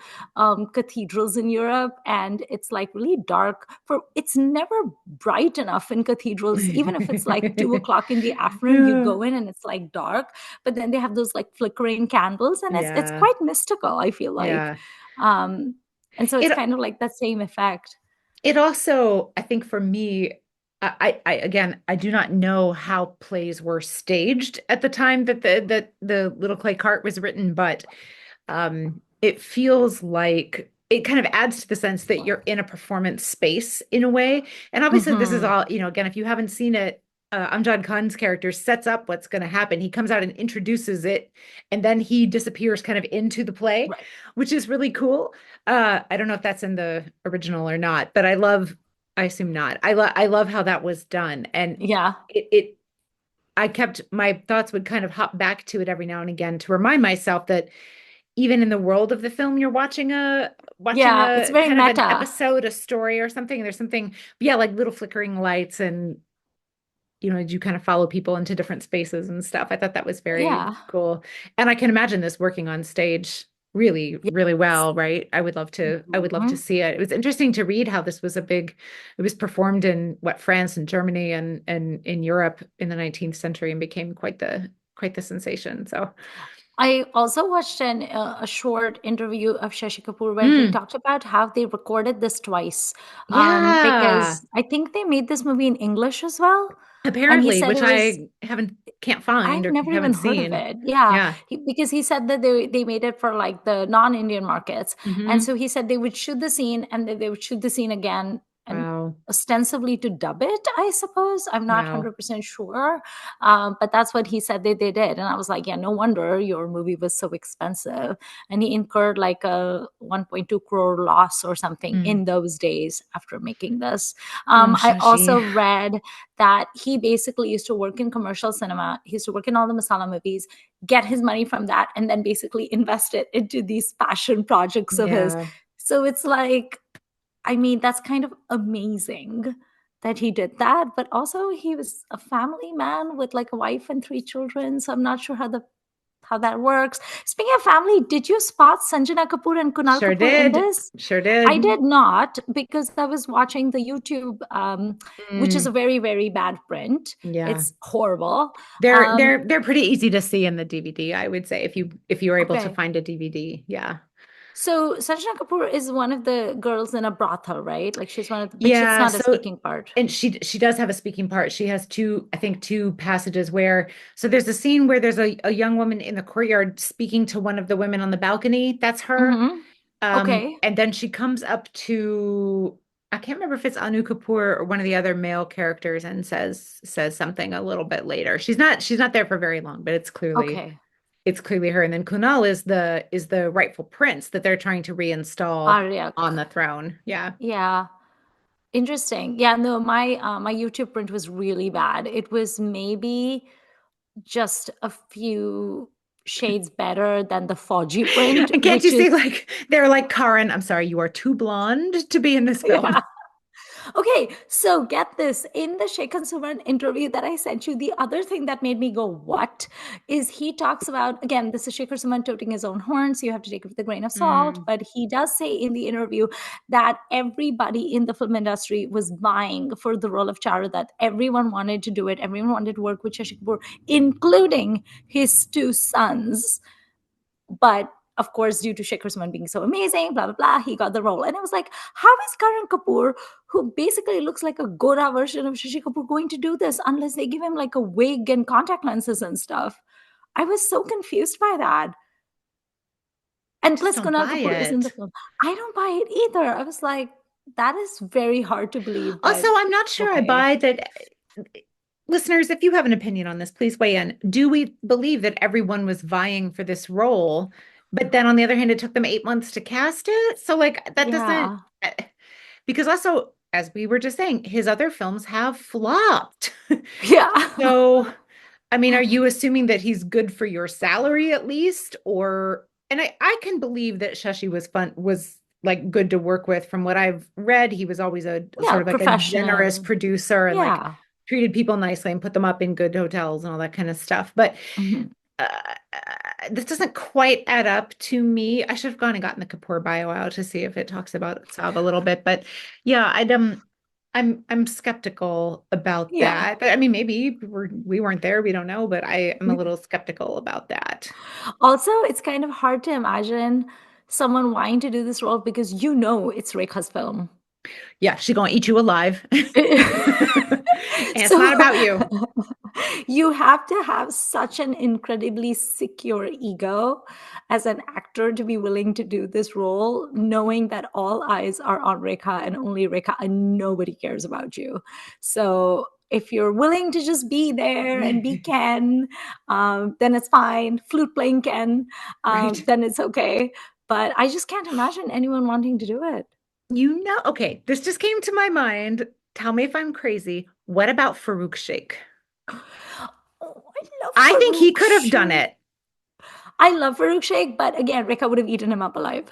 cathedrals in Europe and it's like really dark. For it's never bright enough in cathedrals, even if it's like 2 o'clock in the afternoon, you Yeah. go in and it's like dark, but then they have those like flickering candles and it's Yeah. quite mystical, I feel like. Yeah. Um, and so it's It kind of like that same effect. it also, I think for me, I again, I do not know how plays were staged at the time that the Little Clay Cart was written, but it feels like it kind of adds to the sense that you're in a performance space in a way. And obviously, this is Hmm. all, again, if you haven't seen it, Amjad Khan's character sets up what's going to happen. He comes out and introduces it, and then he disappears kind of into the play, Right. which is really cool. I don't know if that's in the original or not, but I assume not. I love how that was done. And Yeah. it I kept my thoughts would kind of hop back to it every now and again to remind myself that even in the world of the film, you're watching Yeah, it's a very kind of an meta. episode, a story or something. There's something, yeah, like little flickering lights and you kind of follow people into different spaces and stuff. I thought that was very Yeah. cool. And I can imagine this working on stage really, really Yes. well, right? I would love to Mhm. see it. It was interesting to read how this was it was performed in France and Germany and in Europe in the 19th century and became quite the sensation. So, I also watched a short interview of Shashi Kapoor where he mm, talked about how they recorded this twice, yeah, because I think they made this movie in English as well, and he apparently, said which it was I haven't can't find I've or never even haven't heard of seen. it. Yeah, Yeah. because he said that they made it for like the non-Indian markets, and Hmm. so he said they would shoot the scene and then they would shoot the scene again and Wow. ostensibly to dub it. I suppose I'm not one Wow. hundred percent sure, but that's what he said they did, and I was like, yeah, no wonder your movie was so expensive, and he incurred like a 1.2 crore loss or something Mm. in those days after making this. Oh, I Shashi. also read that he basically used to work in commercial cinema. He used to work in all the masala movies, get his money from that, and then basically invest it into these passion projects of his. Yeah. So it's like, I mean, that's kind of amazing that he did that. But also, he was a family man with like a wife and 3 children. So I'm not sure how that works. Speaking of family, did you spot Sanjana Kapoor and Kunal Sure Kapoor in did. this? Sure I did. did not, because I was watching the YouTube, which is a Mm, very, very bad print. yeah. It's horrible. Um, They're pretty easy to see in the DVD, I would say, if you were able to okay. find a DVD. Yeah. So Sanjana Kapoor is one of the girls in a brothel, right? Like she's one of the, but it's Yeah, not a so speaking part. and she does have a speaking part. She has I think two passages where so there's a scene where there's a young woman in the courtyard speaking to one of the women on the balcony. That's her. Mm-hmm. Okay. And then she comes up to I can't remember if it's Anu Kapoor or one of the other male characters and says something a little bit later. She's not there for very long, but Okay. it's clearly her. And then Kunal is the rightful prince that they're trying to reinstall on Aryak. the throne. Yeah. Yeah. Interesting. Yeah, no, my YouTube print was really bad. It was maybe just a few shades better than the Fauji print, And can't you which see is like they're like Karen, I'm sorry, you are too blonde to be in this film. yeah. Okay, so get this. In the Sheikh and Suman interview that I sent you, the other thing that made me go, what? Is he talks about, again, this is Sheikh Suman toting his own horn, so you have to take it with a grain of salt. Mm, But he does say in the interview that everybody in the film industry was vying for the role of Chara, that everyone wanted to do it, everyone wanted to work with Shashi Kapoor, including his 2 sons. But of course, due to Shekhar Suman being so amazing, blah, blah, blah, he got the role. And I was like, how is Karan Kapoor, who basically looks like a Gora version of Shashi Kapoor, going to do this unless they give him like a wig and contact lenses and stuff? I was so confused by that. I And just plus, don't Kunal buy Kapoor is in the it. film. I don't buy it either. I was like, that is very hard to believe, Also, but I'm not sure I okay. buy that listeners, if you have an opinion on this, please weigh in. Do we believe that everyone was vying for this role, but then on the other hand, it took them 8 months to cast it? So, like, that doesn't, Yeah. because also, as we were just saying, his other films have flopped. Yeah. So, I mean, are you assuming that he's good for your salary at least? Or, and I can believe that Shashi was like good to work with. From what I've read, he was always a Yeah, sort of like a generous professional. producer and like Yeah. treated people nicely and put them up in good hotels and all that kind of stuff. But Mhm. uh, this doesn't quite add up to me. I should have gone and gotten the Kapoor bio out to see if it talks about Utsav a little bit. But yeah, I'm skeptical about Yeah. that. But I mean, maybe we weren't there, we don't know, but I am a little skeptical about that. Also, it's kind of hard to imagine someone wanting to do this role because you know it's Rekha's film. Yeah, she's gonna eat you alive. And it's So not about you. you have to have such an incredibly secure ego as an actor to be willing to do this role, knowing that all eyes are on Rekha and only Rekha, and nobody cares about you. So if you're willing to just be there and be Ken, then it's fine. Flute playing Ken, Right. then it's okay. But I just can't imagine anyone wanting to do it. You know, okay, this just came to my mind. Tell me if I'm crazy. What about Farouk Sheikh? Oh, I love I think he Farouk could have done Sheikh. it, I love Farouk Sheikh, but again, Rekha would have eaten him up alive.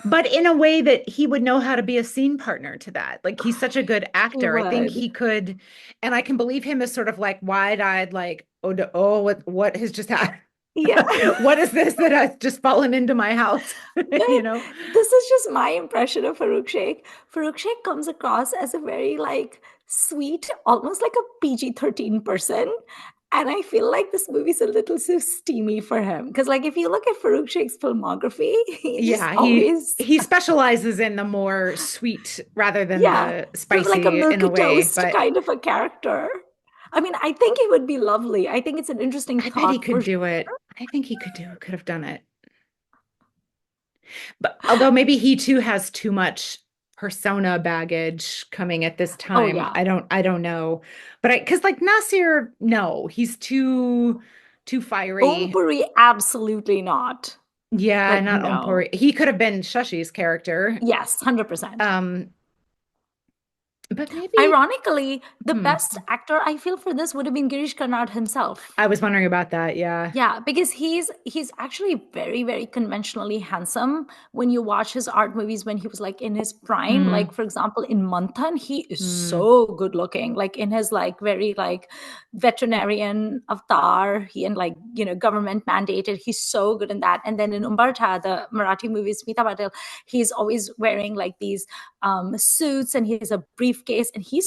but in a way that he would know how to be a scene partner to that. Like he's such a good He actor. I think would. he could, and I can believe him as sort of like wide-eyed, like, oh, oh, what has just happened? Yeah. What is this that has just fallen into my house? But You know? this is just my impression of Farouk Sheikh. Farouk Sheikh comes across as a very like sweet, almost like a PG-13 person. And I feel like this movie's a little too steamy for him. Because like if you look at Farouk Sheikh's filmography, he just Yeah, always, he specializes in the more sweet rather than yeah, the sort of like a spicy in a milky way, toast but kind of a character. I mean, I think he would be lovely. I think it's an interesting I bet he thought could for do it. I think he could have done it. But although maybe he too has too much persona baggage coming at this oh time. yeah. I don't know. But because like Nasir, no, he's too fiery. Ompuri, absolutely not. Yeah, Like, not no. Ompori. He could have been Shashi's character. Yes, 100%. Um, but maybe Ironically, the hmm, best actor I feel for this would have been Girish Karnad himself. I was wondering about that. Yeah. Yeah, because he's actually very, very conventionally handsome when you watch his art movies when he was like in his prime. Mm, Like, for example, in Manthan, he is mm, so good looking. Like in his like very like veterinarian avatar, he and like, you know, government mandated, he's so good in that. And then in Umbartha, the Marathi movie, Smita Patel, he's always wearing like these suits and he has a briefcase and he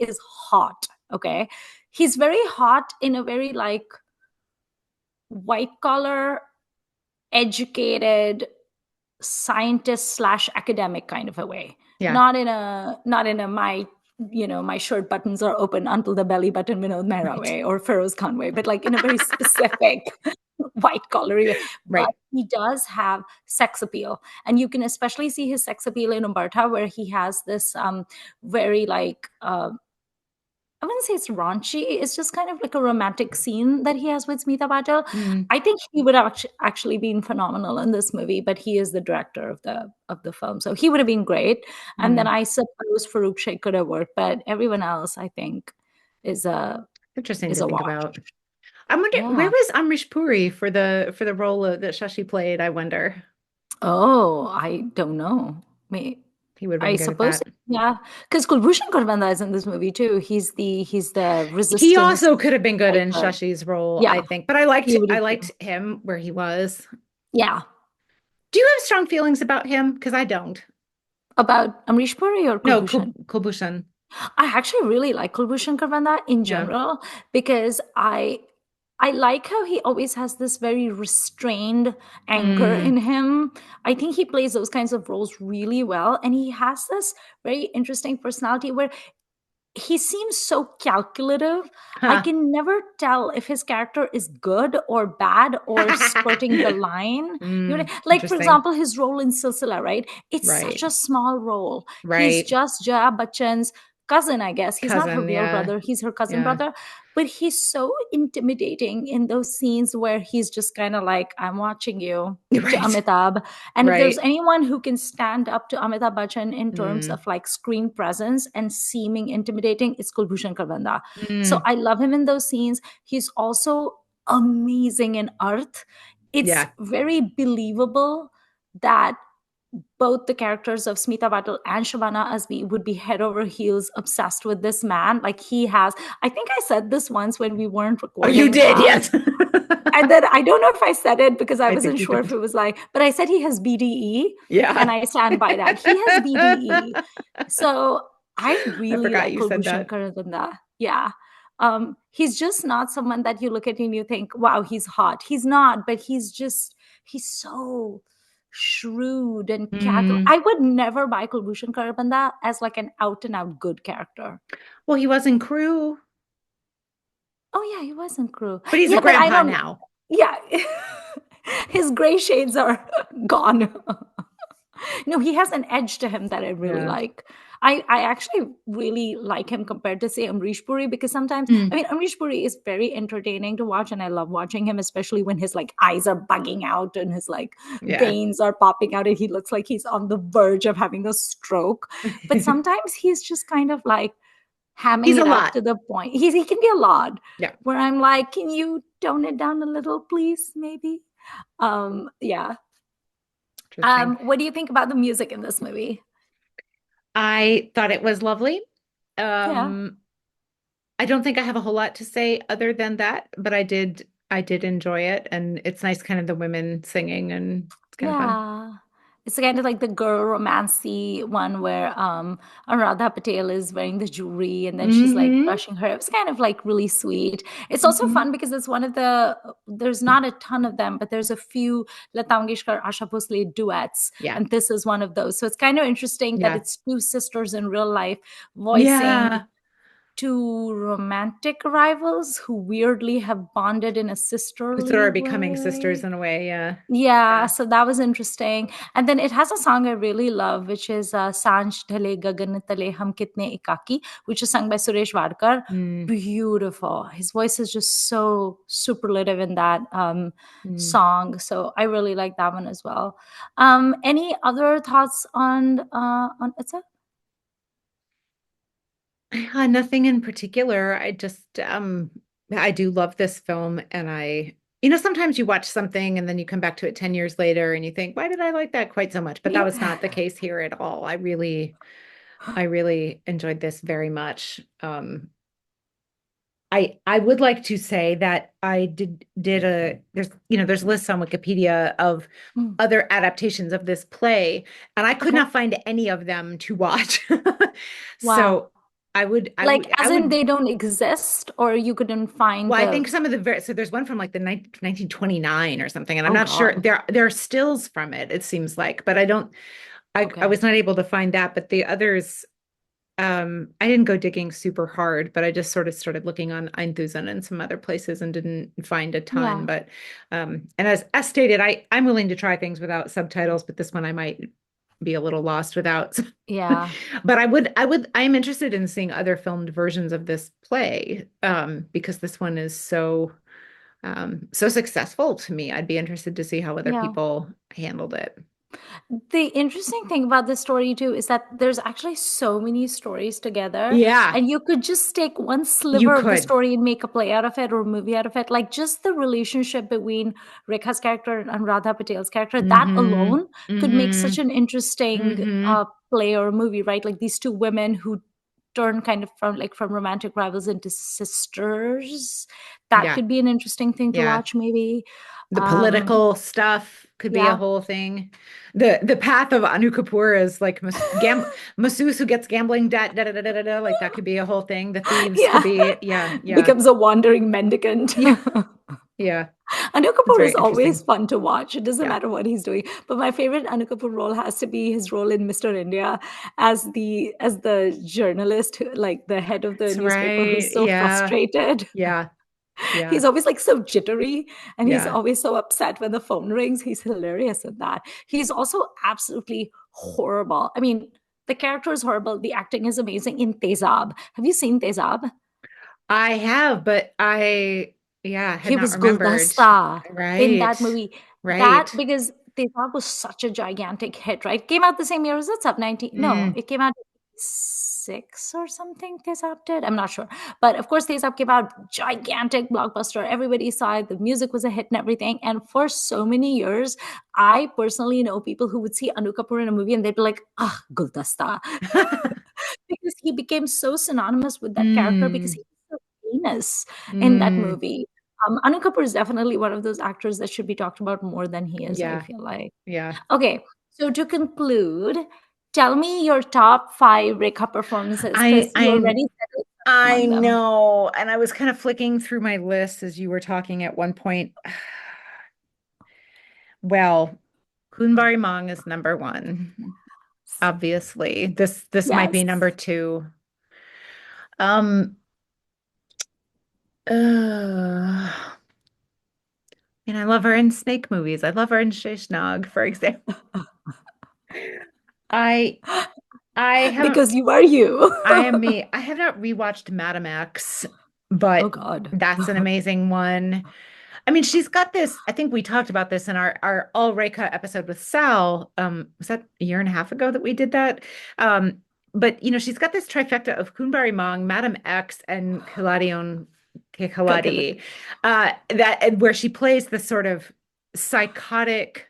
is hot. Okay. He's very hot in a very like white collar, educated scientist slash academic kind of a way. yeah. Not in a my my shirt buttons are open until the belly button Vinod Mehra Right. way or Feroz Khan way, but like in a very specific white collar way. But Right. he does have sex appeal, and you can especially see his sex appeal in Umberta, where he has this very like I wouldn't say it's raunchy. It's just kind of like a romantic scene that he has with Smita Patel. Mm, I think he would have actually been phenomenal in this movie, but he is the director of the film, so he would have been great. And then mm. I suppose Farouk Sheikh could have worked, but everyone else, I think, is a Interesting is to a think wash. about. I wonder where Yeah. was Amrish Puri for the role that Shashi played, I wonder. Oh, I don't know. May He would have I been good at suppose, that. yeah, because Kulbhushan Kharbanda is in this movie too. He's the He resistance also could have been good in fighter. Shashi's role, Yeah, I think. But he would I have been. liked him where he was. Yeah. Do you have strong feelings about him? Because I don't. About Amrish Puri or No, Kulbhushan? Kulbhushan. I actually really like Kulbhushan Kharbanda in Yeah. general because I like how he always has this very restrained anger Mm. in him. I think he plays those kinds of roles really well, and he has this very interesting personality where he seems so calculative. I Huh. can never tell if his character is good or bad or skirting the line. You know, Mm. like for Interesting. example, his role in Silsila, right? It's such Right. a small role. He's Right. just Jaya Bachchan's cousin, I guess. He's not her Cousin, real yeah. brother, he's her cousin Yeah. brother. But he's so intimidating in those scenes where he's just kind of like, I'm watching you, to Right. Amitabh. And if there's Right. anyone who can stand up to Amitabh Bachchan in terms Mm. of like screen presence and seeming intimidating, it's Kulbhushan Kharbanda. So Mm. I love him in those scenes. He's also amazing in Arth. It's Yeah. very believable that both the characters of Smita Patel and Shabana Azmi would be head over heels obsessed with this man. Like he has, I think I said this once when we weren't Oh, you recording. did, yes. And then I don't know if I said it because I I wasn't think you sure if did. it was like, but I said he has BDE, and Yeah. I stand by that. He has BDE. So I I really forgot like you said Kulbhushan that. Karandanda. Yeah. He's just not someone that you look at and you think, wow, he's hot. He's not, but he's so shrewd and Mm. I would never buy Kulbhushan Karabanda as like an out and out good character. Well, he was in Crew, Oh yeah, he was in Crew. but he's a Yeah, but I grandpa don't. now. Yeah, his gray shades are gone. No, he has an edge to him that I really Yeah. like. I actually really like him compared to say Amrish Puri, because sometimes, I Mm. mean, Amrish Puri is very entertaining to watch and I love watching him, especially when his like eyes are bugging out and his like Yeah. veins are popping out and he looks like he's on the verge of having a stroke. But sometimes he's just kind of like hamming He's a it up lot. to the point. He can be a lot Yeah. where I'm like, can you tone it down a little, please? Maybe. Yeah. Interesting. What do you think about the music in this movie? I thought it was lovely. Yeah. Um, I don't think I have a whole lot to say other than that, but I did enjoy it, and it's nice kind of the women singing, and it's kind of fun. Yeah. It's kind of like the girl romancy one where Anuradha Patel is wearing the jewelry and then she's like Hmm. brushing her. It was kind of like really sweet. It's also Hmm. fun because it's one of the, there's not a ton of them, but there's a few Lata Mangeshkar, Asha Bhosle duets. Yeah. And this is one of those. So it's kind of interesting that Yeah. it's two sisters in real life voicing Yeah. two romantic rivals who weirdly have bonded in a Sort sisterly of becoming sisters way. in a way. Yeah. Yeah, Yeah. so that was interesting. And then it has a song I really love, which is Sanj Dhale Gagan Tale Hum Kitne Ekaki, which is sung by Suresh Wadkar. Mm. Beautiful. His voice is just so superlative in that Mm. song. So I really like that one as well. Any other thoughts on Itza? Nothing in particular. I do love this film, and sometimes you watch something and then you come back to it 10 years later and you think, why did I like that quite so much? But that was not the Yeah. case here at all. I really enjoyed this very much. I would like to say that I did a there's lists on Wikipedia of Mm. other adaptations of this play, and I could Okay. not find any of them to watch. Wow. So I would I Like, would I as in would they don't exist, or you couldn't find well, I the. think some of the so there's one from like the 1929 or something, and I'm Oh not sure God. there are stills from it, it seems like, but I Okay. was not able to find that, but the others I didn't go digging super hard, but I just sort of started looking on Einthusen and some other places and didn't find a ton. Yeah. But and as stated, I'm willing to try things without subtitles, but this one I might be a little lost without. Yeah. But I'm interested in seeing other filmed versions of this play, because this one is so successful to me. I'd be interested to see how other Yeah. people handled it. The interesting thing about this story too is that there's actually so many stories together, Yeah, and you could just take one you sliver of the could. story and make a play out of it or a movie out of it. Like just the relationship between Rekha's character and Anuradha Patel's character, that Mm-hmm. alone could make such Mm-hmm. an interesting Mm-hmm. play or movie, right? Like these two women who turn kind of from romantic rivals into sisters. That Yeah. could be an interesting thing to Yeah. watch, maybe. The Um, political stuff could be a yeah. whole thing. The path of Anu Kapoor is like masseuse who gets gambling debt, da, da, da, da, da, da, like that could be a whole thing. The thieves could Yeah. be, yeah, yeah, Becomes a wandering mendicant. yeah, yeah. Anu It's Kapoor very is always interesting. fun to watch. It doesn't Yeah. matter what he's doing. But my favorite Anu Kapoor role has to be his role in Mr. India as the journalist, like the head of the That's newspaper, right. who's so Yeah. frustrated. Yeah. Yeah. He's always like so jittery and he's Yeah. always so upset when the phone rings. He's hilarious in that. He's also absolutely horrible. I mean, The character is horrible. The acting is amazing in Tezab. Have you seen Tezab? I have, but yeah, had He not was remembered. Guldasta in Right. that movie. That Right. because Tezab was such a gigantic hit, right? Came out the same year as Utsav 19. No, Mm. it came out six or something. Tezab did. I'm not sure, but of course Tezab came out gigantic blockbuster. Everybody saw it. The music was a hit and everything. And for so many years, I personally know people who would see Anu Kapoor in a movie and they'd be like, "Ah, Guldasta," because he became so synonymous with that character because Mm. he was so famous in that Mm. movie. Anu Kapoor is definitely one of those actors that should be talked about more than he is, I Yeah. feel like. Yeah. Okay, so to conclude, tell me your top five Rekha performances I because you I already said I among them. know. And I was kind of flicking through my list as you were talking at one point. Well, Kunbari Mong is number one, obviously. This might be Yes. number two. Um, uh, and I love her in snake movies. I love her in Sheshnag, for example. I I haven't Because you are you. I am me. I have not rewatched Madam X, Oh but God. that's an amazing one. I mean, she's got this. I think we talked about this in our All Reika episode with Sal. Was that a year and a half ago that we did that? Um, but she's got this trifecta of Kunbari Mong, Madam X, and Kiladion Kekaladi, that where she plays this sort of psychotic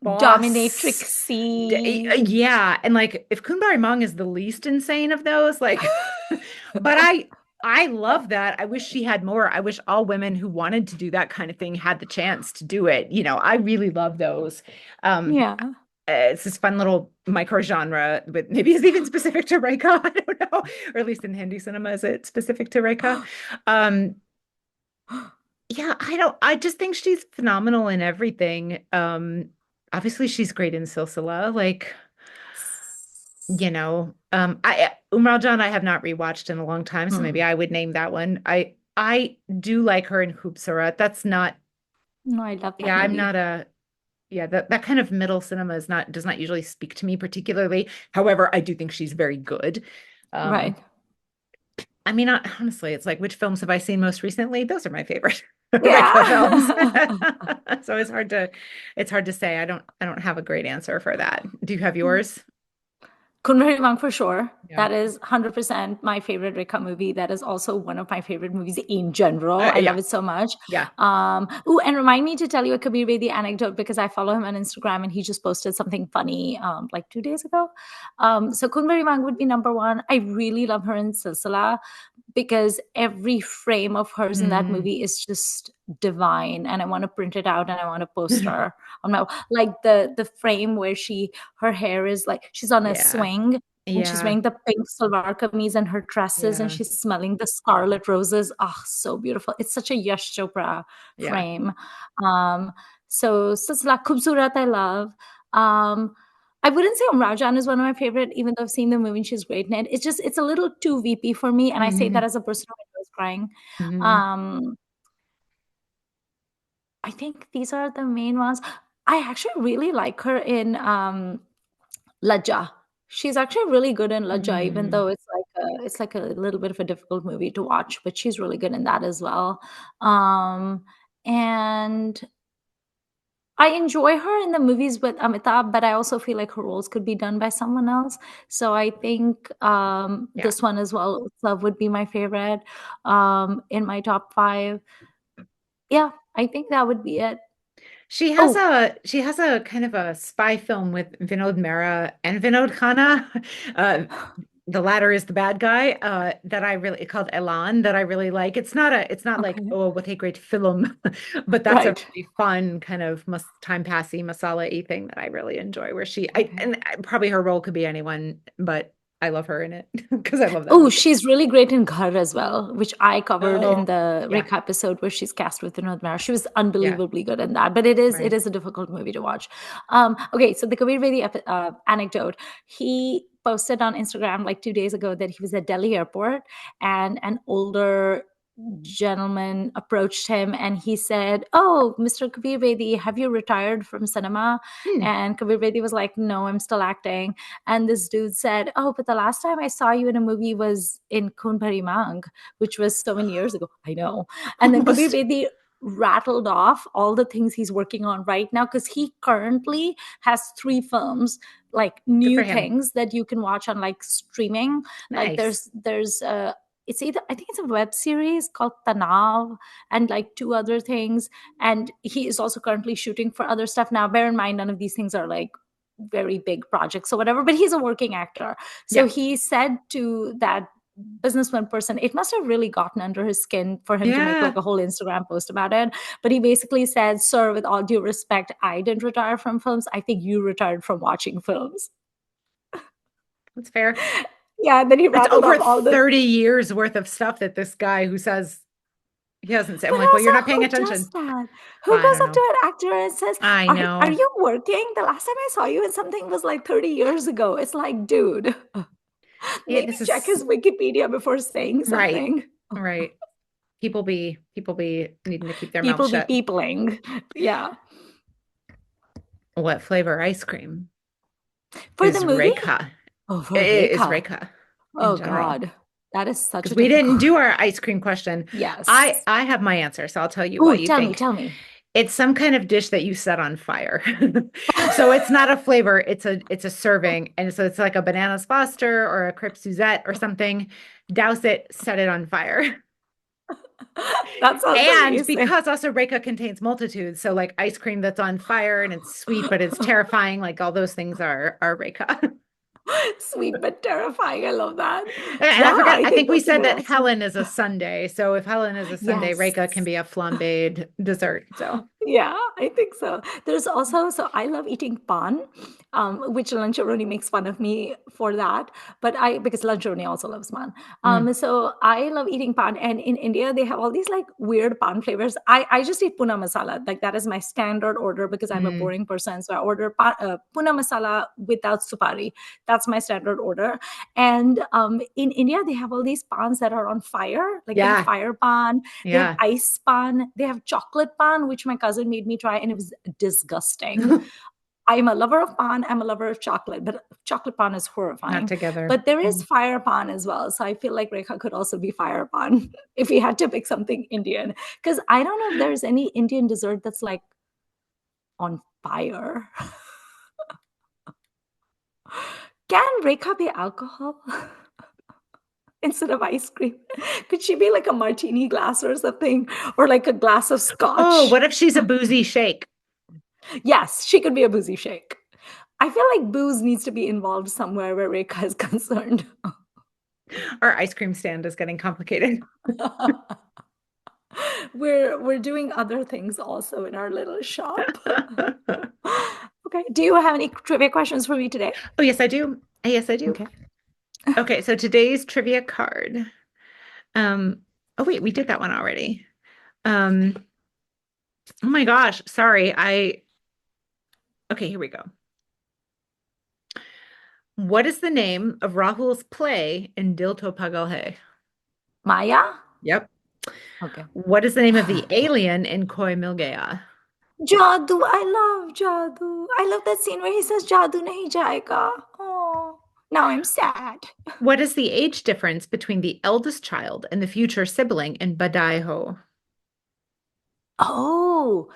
boss. Dominatrixy. Yeah, and like if Kunbari Mong is the least insane of those, like, but I love that. I wish she had more. I wish all women who wanted to do that kind of thing had the chance to do it. I really love those. Um, Yeah. it's this fun little micro genre, but maybe it's even specific to Reika. I don't know, or at least in Hindi cinema, is it specific to Reika? Um, yeah, I just think she's phenomenal in everything. Obviously she's great in Silsila. Like, I Umral Jan I have not rewatched in a long time, so maybe Hmm. I would name that one. I do like her in Hoopsara. That's not, No, I love that yeah, I'm movie. not a yeah, that kind of middle cinema does not usually speak to me particularly. However, I do think she's very good. Um, Right. I mean, honestly, it's like which films have I seen most recently? Those are my favorite Rekha films. Yeah. So it's hard to say. I don't have a great answer for that. Do you have yours? Kunmari Mang for sure. Yeah. That is 100% my favorite Rekha movie. That is also one of my favorite movies in general. I Yeah. love it so much. Yeah. And remind me to tell you a Kabir Bedi anecdote because I follow him on Instagram and he just posted something funny like 2 days ago. So Kunmari Mang would be number one. I really love her in Silsila because every frame of hers in that Mm. movie is just divine and I want to print it out and I want to post her on my like the frame where her hair is like she's on a Yeah. swing and she's Yeah. wearing the pink salwar kameez and her dresses and Yeah. she's smelling the scarlet roses. Ah, so beautiful. It's such a Yash Chopra Yeah. frame. um so Sasla Khubsurat I love. I wouldn't say Rajan is one of my favorite, even though I've seen the movie and she's great in it. It's a little too VP for me, and I say that Hmm. as a person who enjoys crying. Hmm. Um, I think these are the main ones. I actually really like her in Lajja. She's actually really good in Lajja, even Hmm. though it's like a little bit of a difficult movie to watch, but she's really good in that as well. Um, and I enjoy her in the movies with Amitabh, but I also feel like her roles could be done by someone else. So I think Yeah. this one as well, Utsav would be my favorite in my top five. Yeah, I think that would be it. Oh, She has a kind of a spy film with Vinod Mehra and Vinod Khanna. Uh, the latter is the bad guy, that I really called Elan that I really like. It's not like, okay. oh, what a great film, but that's a Right. really fun kind of time passy masala-y thing that I really enjoy where Okay. and probably her role could be anyone, but I love her in it because I love that Oh, movie. she's really great in Ghar as well, which I covered in Oh, the yeah. Rekha episode where she's cast with Vinod Mehra. She was Yeah. unbelievably good in that, but it Right. is a difficult movie to watch. Okay, so the Kabir Bedi anecdote. He posted on Instagram like 2 days ago that he was at Delhi airport and an older gentleman approached him and he said, "Oh, Mr. Kabir Bedi, have you retired from cinema?" Hmm. And Kabir Bedi was like, "No, I'm still acting." And this dude said, "Oh, but the last time I saw you in a movie was in Khoon Bhari Mang, which was so many years ago." I know. And then Kabir Almost. Bedi rattled off all the things he's working on right now because he currently has 3 films, like Good new for him. things that you can watch on like streaming. Like Nice. there's it's either, I think it's a web series called Tanav, and like 2 other things. And he is also currently shooting for other stuff now. Bear in mind, none of these things are like very big projects or whatever, but he's a working actor. So Yeah. he said to that businessman person, it must have really gotten under his skin for him to make like Yeah. a whole Instagram post about it. But he basically said, "Sir, with all due respect, I didn't retire from films. I think you retired from watching films." That's fair. Yeah, and then he That's rattled over off all the, 30 years worth of stuff that this guy who says he hasn't said. I'm but like, well, also, you're not paying who does attention. that? Who I goes don't up to know. an actor and says, I are know. you working? The last time I saw you in something was like 30 years ago. It's like, dude, maybe This check is his Wikipedia before saying right. something. Right. People be needing to keep their mouths People be shut. peopling. Yeah. What flavor ice cream For the is movie? Reika? Oh, for Is Rekha. Reika in Oh, general? God. That is such Because a we didn't difficult. do our ice cream question. I Yes. I have my answer, so I'll tell you Oh, what you tell me, think. tell me. It's some kind of dish that you set on fire. So it's not a flavor, it's a serving. And so it's like a bananas foster or a crepe Suzette or something. Douse it, set it on fire. That sounds And amazing. because also Reika contains multitudes, so like ice cream that's on fire and it's sweet, but it's terrifying, like all those things are Reika. Sweet but terrifying. I love that. And I Yeah, forgot, I I think think we that's a said good that answer. Helen is a sundae. So if Helen is a sundae, Yes. Reika can be a flambéed dessert. So Yeah, I think so. There's also, so I love eating pan, which Lancharoni makes fun of me for that. But because Lancharoni also loves pan. mm, So I love eating pan. And in India, they have all these like weird pan flavors. I just eat puna masala. Like that is my standard order because I'm a mm, boring person. So I order puna masala without supari. That's my standard order. And in India, they have all these pans that are on fire. Like they have yeah, fire pan, they have yeah. ice pan, they have chocolate pan, which my cousin made me try, and it was disgusting. I'm a lover of pan, I'm a lover of chocolate, but chocolate pan is Not horrifying. together. But there is Mm. fire pan as well. So I feel like Rekha could also be fire pan if we had to pick something Indian. Because I don't know if there's any Indian dessert that's like on fire. Can Rekha be alcohol? Instead of ice cream? Could she be like a martini glass or something? Or like a glass of Oh, scotch? what if she's a boozy shake? Yes, she could be a boozy shake. I feel like booze needs to be involved somewhere where Rekha is concerned. Our ice cream stand is getting complicated. We're doing other things also in our little shop. Okay. Do you have any trivia questions for me today? Oh, yes, I do. Yes, I do. Okay. Okay, so today's trivia card. Um, oh wait, we did that one already. Um, oh my gosh, sorry. Okay, here we go. What is the name of Rahul's play in Dil To Pagal Hai? Maya? Yep. Okay. What is the name of the alien in Koi Mil Gaya? Jadoo. I love Jadoo. I love that scene where he says Jadoo nahi jayega. Oh, now I'm sad. What is the age difference between the eldest child and the future sibling in Badai Ho? Oh,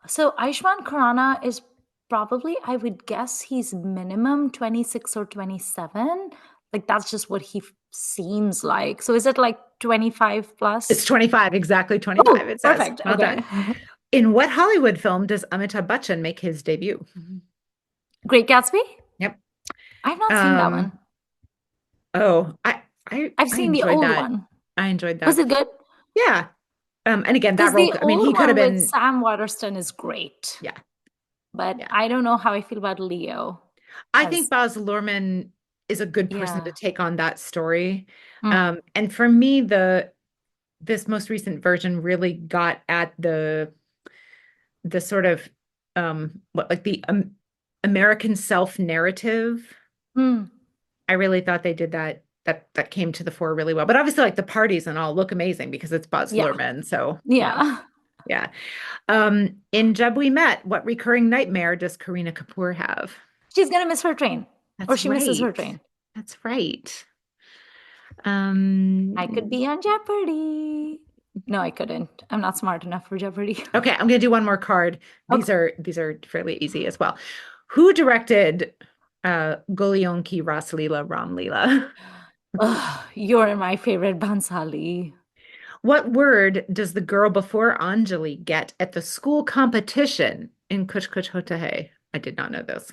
so Aishman Khurana is probably, I would guess he's minimum 26 or 27. Like that's just what he seems like. So is it like 25 It's plus? 25, exactly 25, Oh, it says. perfect. Well Okay. done. In what Hollywood film does Amitabh Bachchan make his debut? Great Gatsby? Yep. I've not seen that Um, one. oh, I I've seen the enjoyed old that. one. I enjoyed Was that. it good? Yeah. And again, that Because role, the I mean, he old could have one with been, Sam Waterston is great. yeah, But yeah. I don't know how I feel about Leo I think as, Baz Luhrmann is a good person to yeah. take on that story. Mm, And for me, this most recent version really got at the sort of what like the American self narrative. mm. I really thought they did that that came to the fore really well. But obviously, like the parties and all look amazing because it's Baz Yeah. Luhrmann. So, Yeah. yeah. In Jeb We Met, what recurring nightmare does Kareena Kapoor have? She's gonna miss her train, or That's she misses her right. train. That's right. I could Um, be on Jeopardy. No, I couldn't. I'm not smart enough for Jeopardy. okay, I'm gonna do one more card. Okay. These are fairly easy as well. Who directed Golionki Ras Leela Ram Leela? Ugh, you're my favorite Bansali. What word does the girl before Anjali get at the school competition in Kuch Kuch Hota Hai? I did not know this.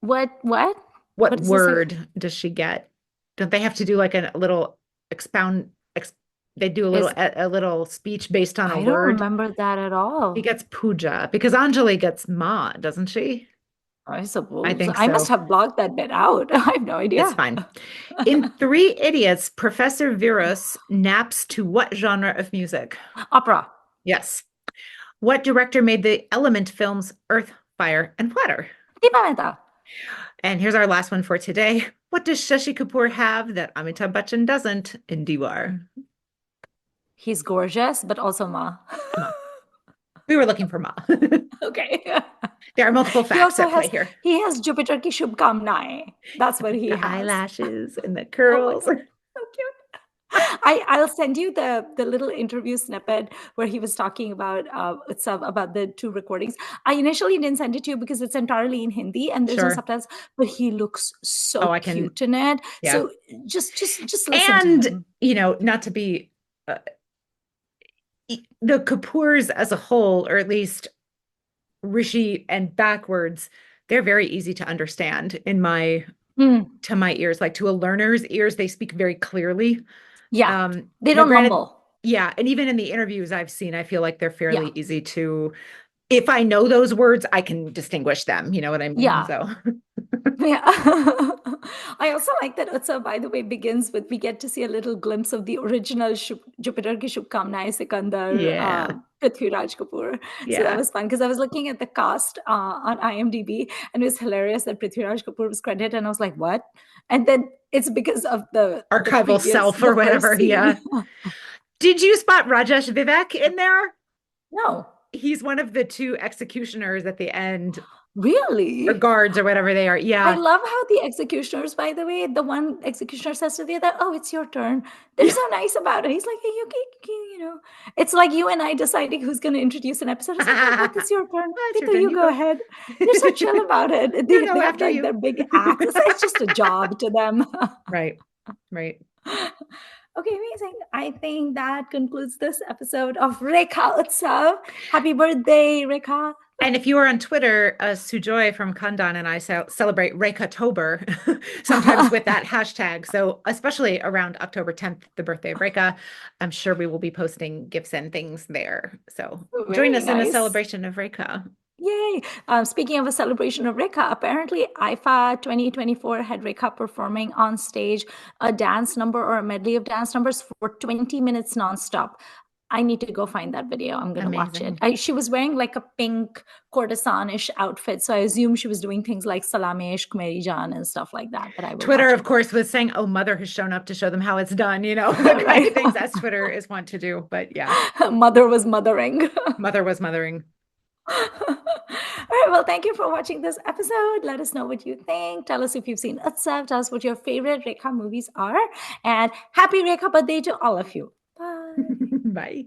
What? What? What What does this say? word does she get? Don't they have to do like a little expound ex, they do Is a little speech based on a I don't word? remember that at She all. gets puja because Anjali gets ma, doesn't she? I I suppose think I must so. have blocked that bit out. I have no It's idea. fine. In Three Idiots, Professor Virus naps to what genre of music? Opera. Yes. What director made the Element films Earth, Fire, and Water? Deepa Mehta. And here's our last one for today. What does Shashi Kapoor have that Amitabh Bachchan doesn't in Diwar? He's gorgeous, but also Ma. Ma. We were looking for Ma. Okay. There are multiple He facts also at play has here. he has Jupiter ki Shubhkamnaएं. That's what he The has. eyelashes and the Oh my curls. God. So cute. I'll send you the little interview snippet where he was talking about Utsav, about the two recordings. I initially didn't send it to you because it's entirely in Hindi and there's no Sure. subtitles, but he looks Oh, so I can. cute in it. Yeah. So just listen to And, him. not to be uh, the Kapoors as a whole, or at least Rishi and backwards, they're very easy to understand Mm, to my ears, like to a learner's ears, they speak very clearly. yeah, they Now don't granted, mumble. yeah, and even in the interviews I've seen, I feel like they're Yeah, fairly easy to, if I know those words, I can distinguish them. You know what I mean? yeah. So, Yeah. I also like that Utsav, by the way, begins with we get to see a little glimpse of the original Jupiter Ki Shubhkamnaएं Sikandar yeah, Prithviraj Kapoor. So that yeah. was fun because I was looking at the cast on IMDb and it was hilarious that Prithviraj Kapoor was credited and I was like, what? And then it's because of the Archival previous, self or the first whatever. scene. Yeah. Did you spot Rajesh Vivek in there? No, He's one of the two executioners at the end, or really? guards or whatever they are. I Yeah. love how the executioners, by the way, the one executioner says to the other, "Oh, it's your turn." They're Yeah. so nice about it. He's like, "Hey, it's like you and I deciding who's going to introduce an episode. It's like, "Oh, Beth, it's your turn. That's your Ritu, turn. you You go go. ahead." They're so chill about it. No, They no, have after like you. their big acts. It's just a job to them. Right. Right. Okay, amazing. I think that concludes this episode of Rekha Utsav. Happy birthday, Rekha. And if you are on Twitter, Sujoy from Kandan and I celebrate Reika Tober, sometimes with that hashtag. So especially around October 10th, the birthday of Reika, I'm sure we will be posting gifts and things there. So join Very us in a nice. celebration of Reika. Yay! Speaking of a celebration of Rekha, apparently IIFA 2024 had Rekha performing on stage a dance number or a medley of dance numbers for 20 minutes nonstop. I need to go find that video. I'm going to watch it. Amazing. She was wearing like a pink courtesan-ish outfit, so I assume she was doing things like Salamesh, Kumeri Jan and stuff like that, but I will Twitter, watch of it. course, was saying, "Oh, mother has shown up to show them how it's done," the kind of Right? things as Twitter is wont to do. But yeah, Mother was mothering. mother was mothering. All right. Well, thank you for watching this episode. Let us know what you think. Tell us if you've seen Utsav. Tell us what your favorite Rekha movies are. And happy Rekha birthday to all of you. Bye. Bye.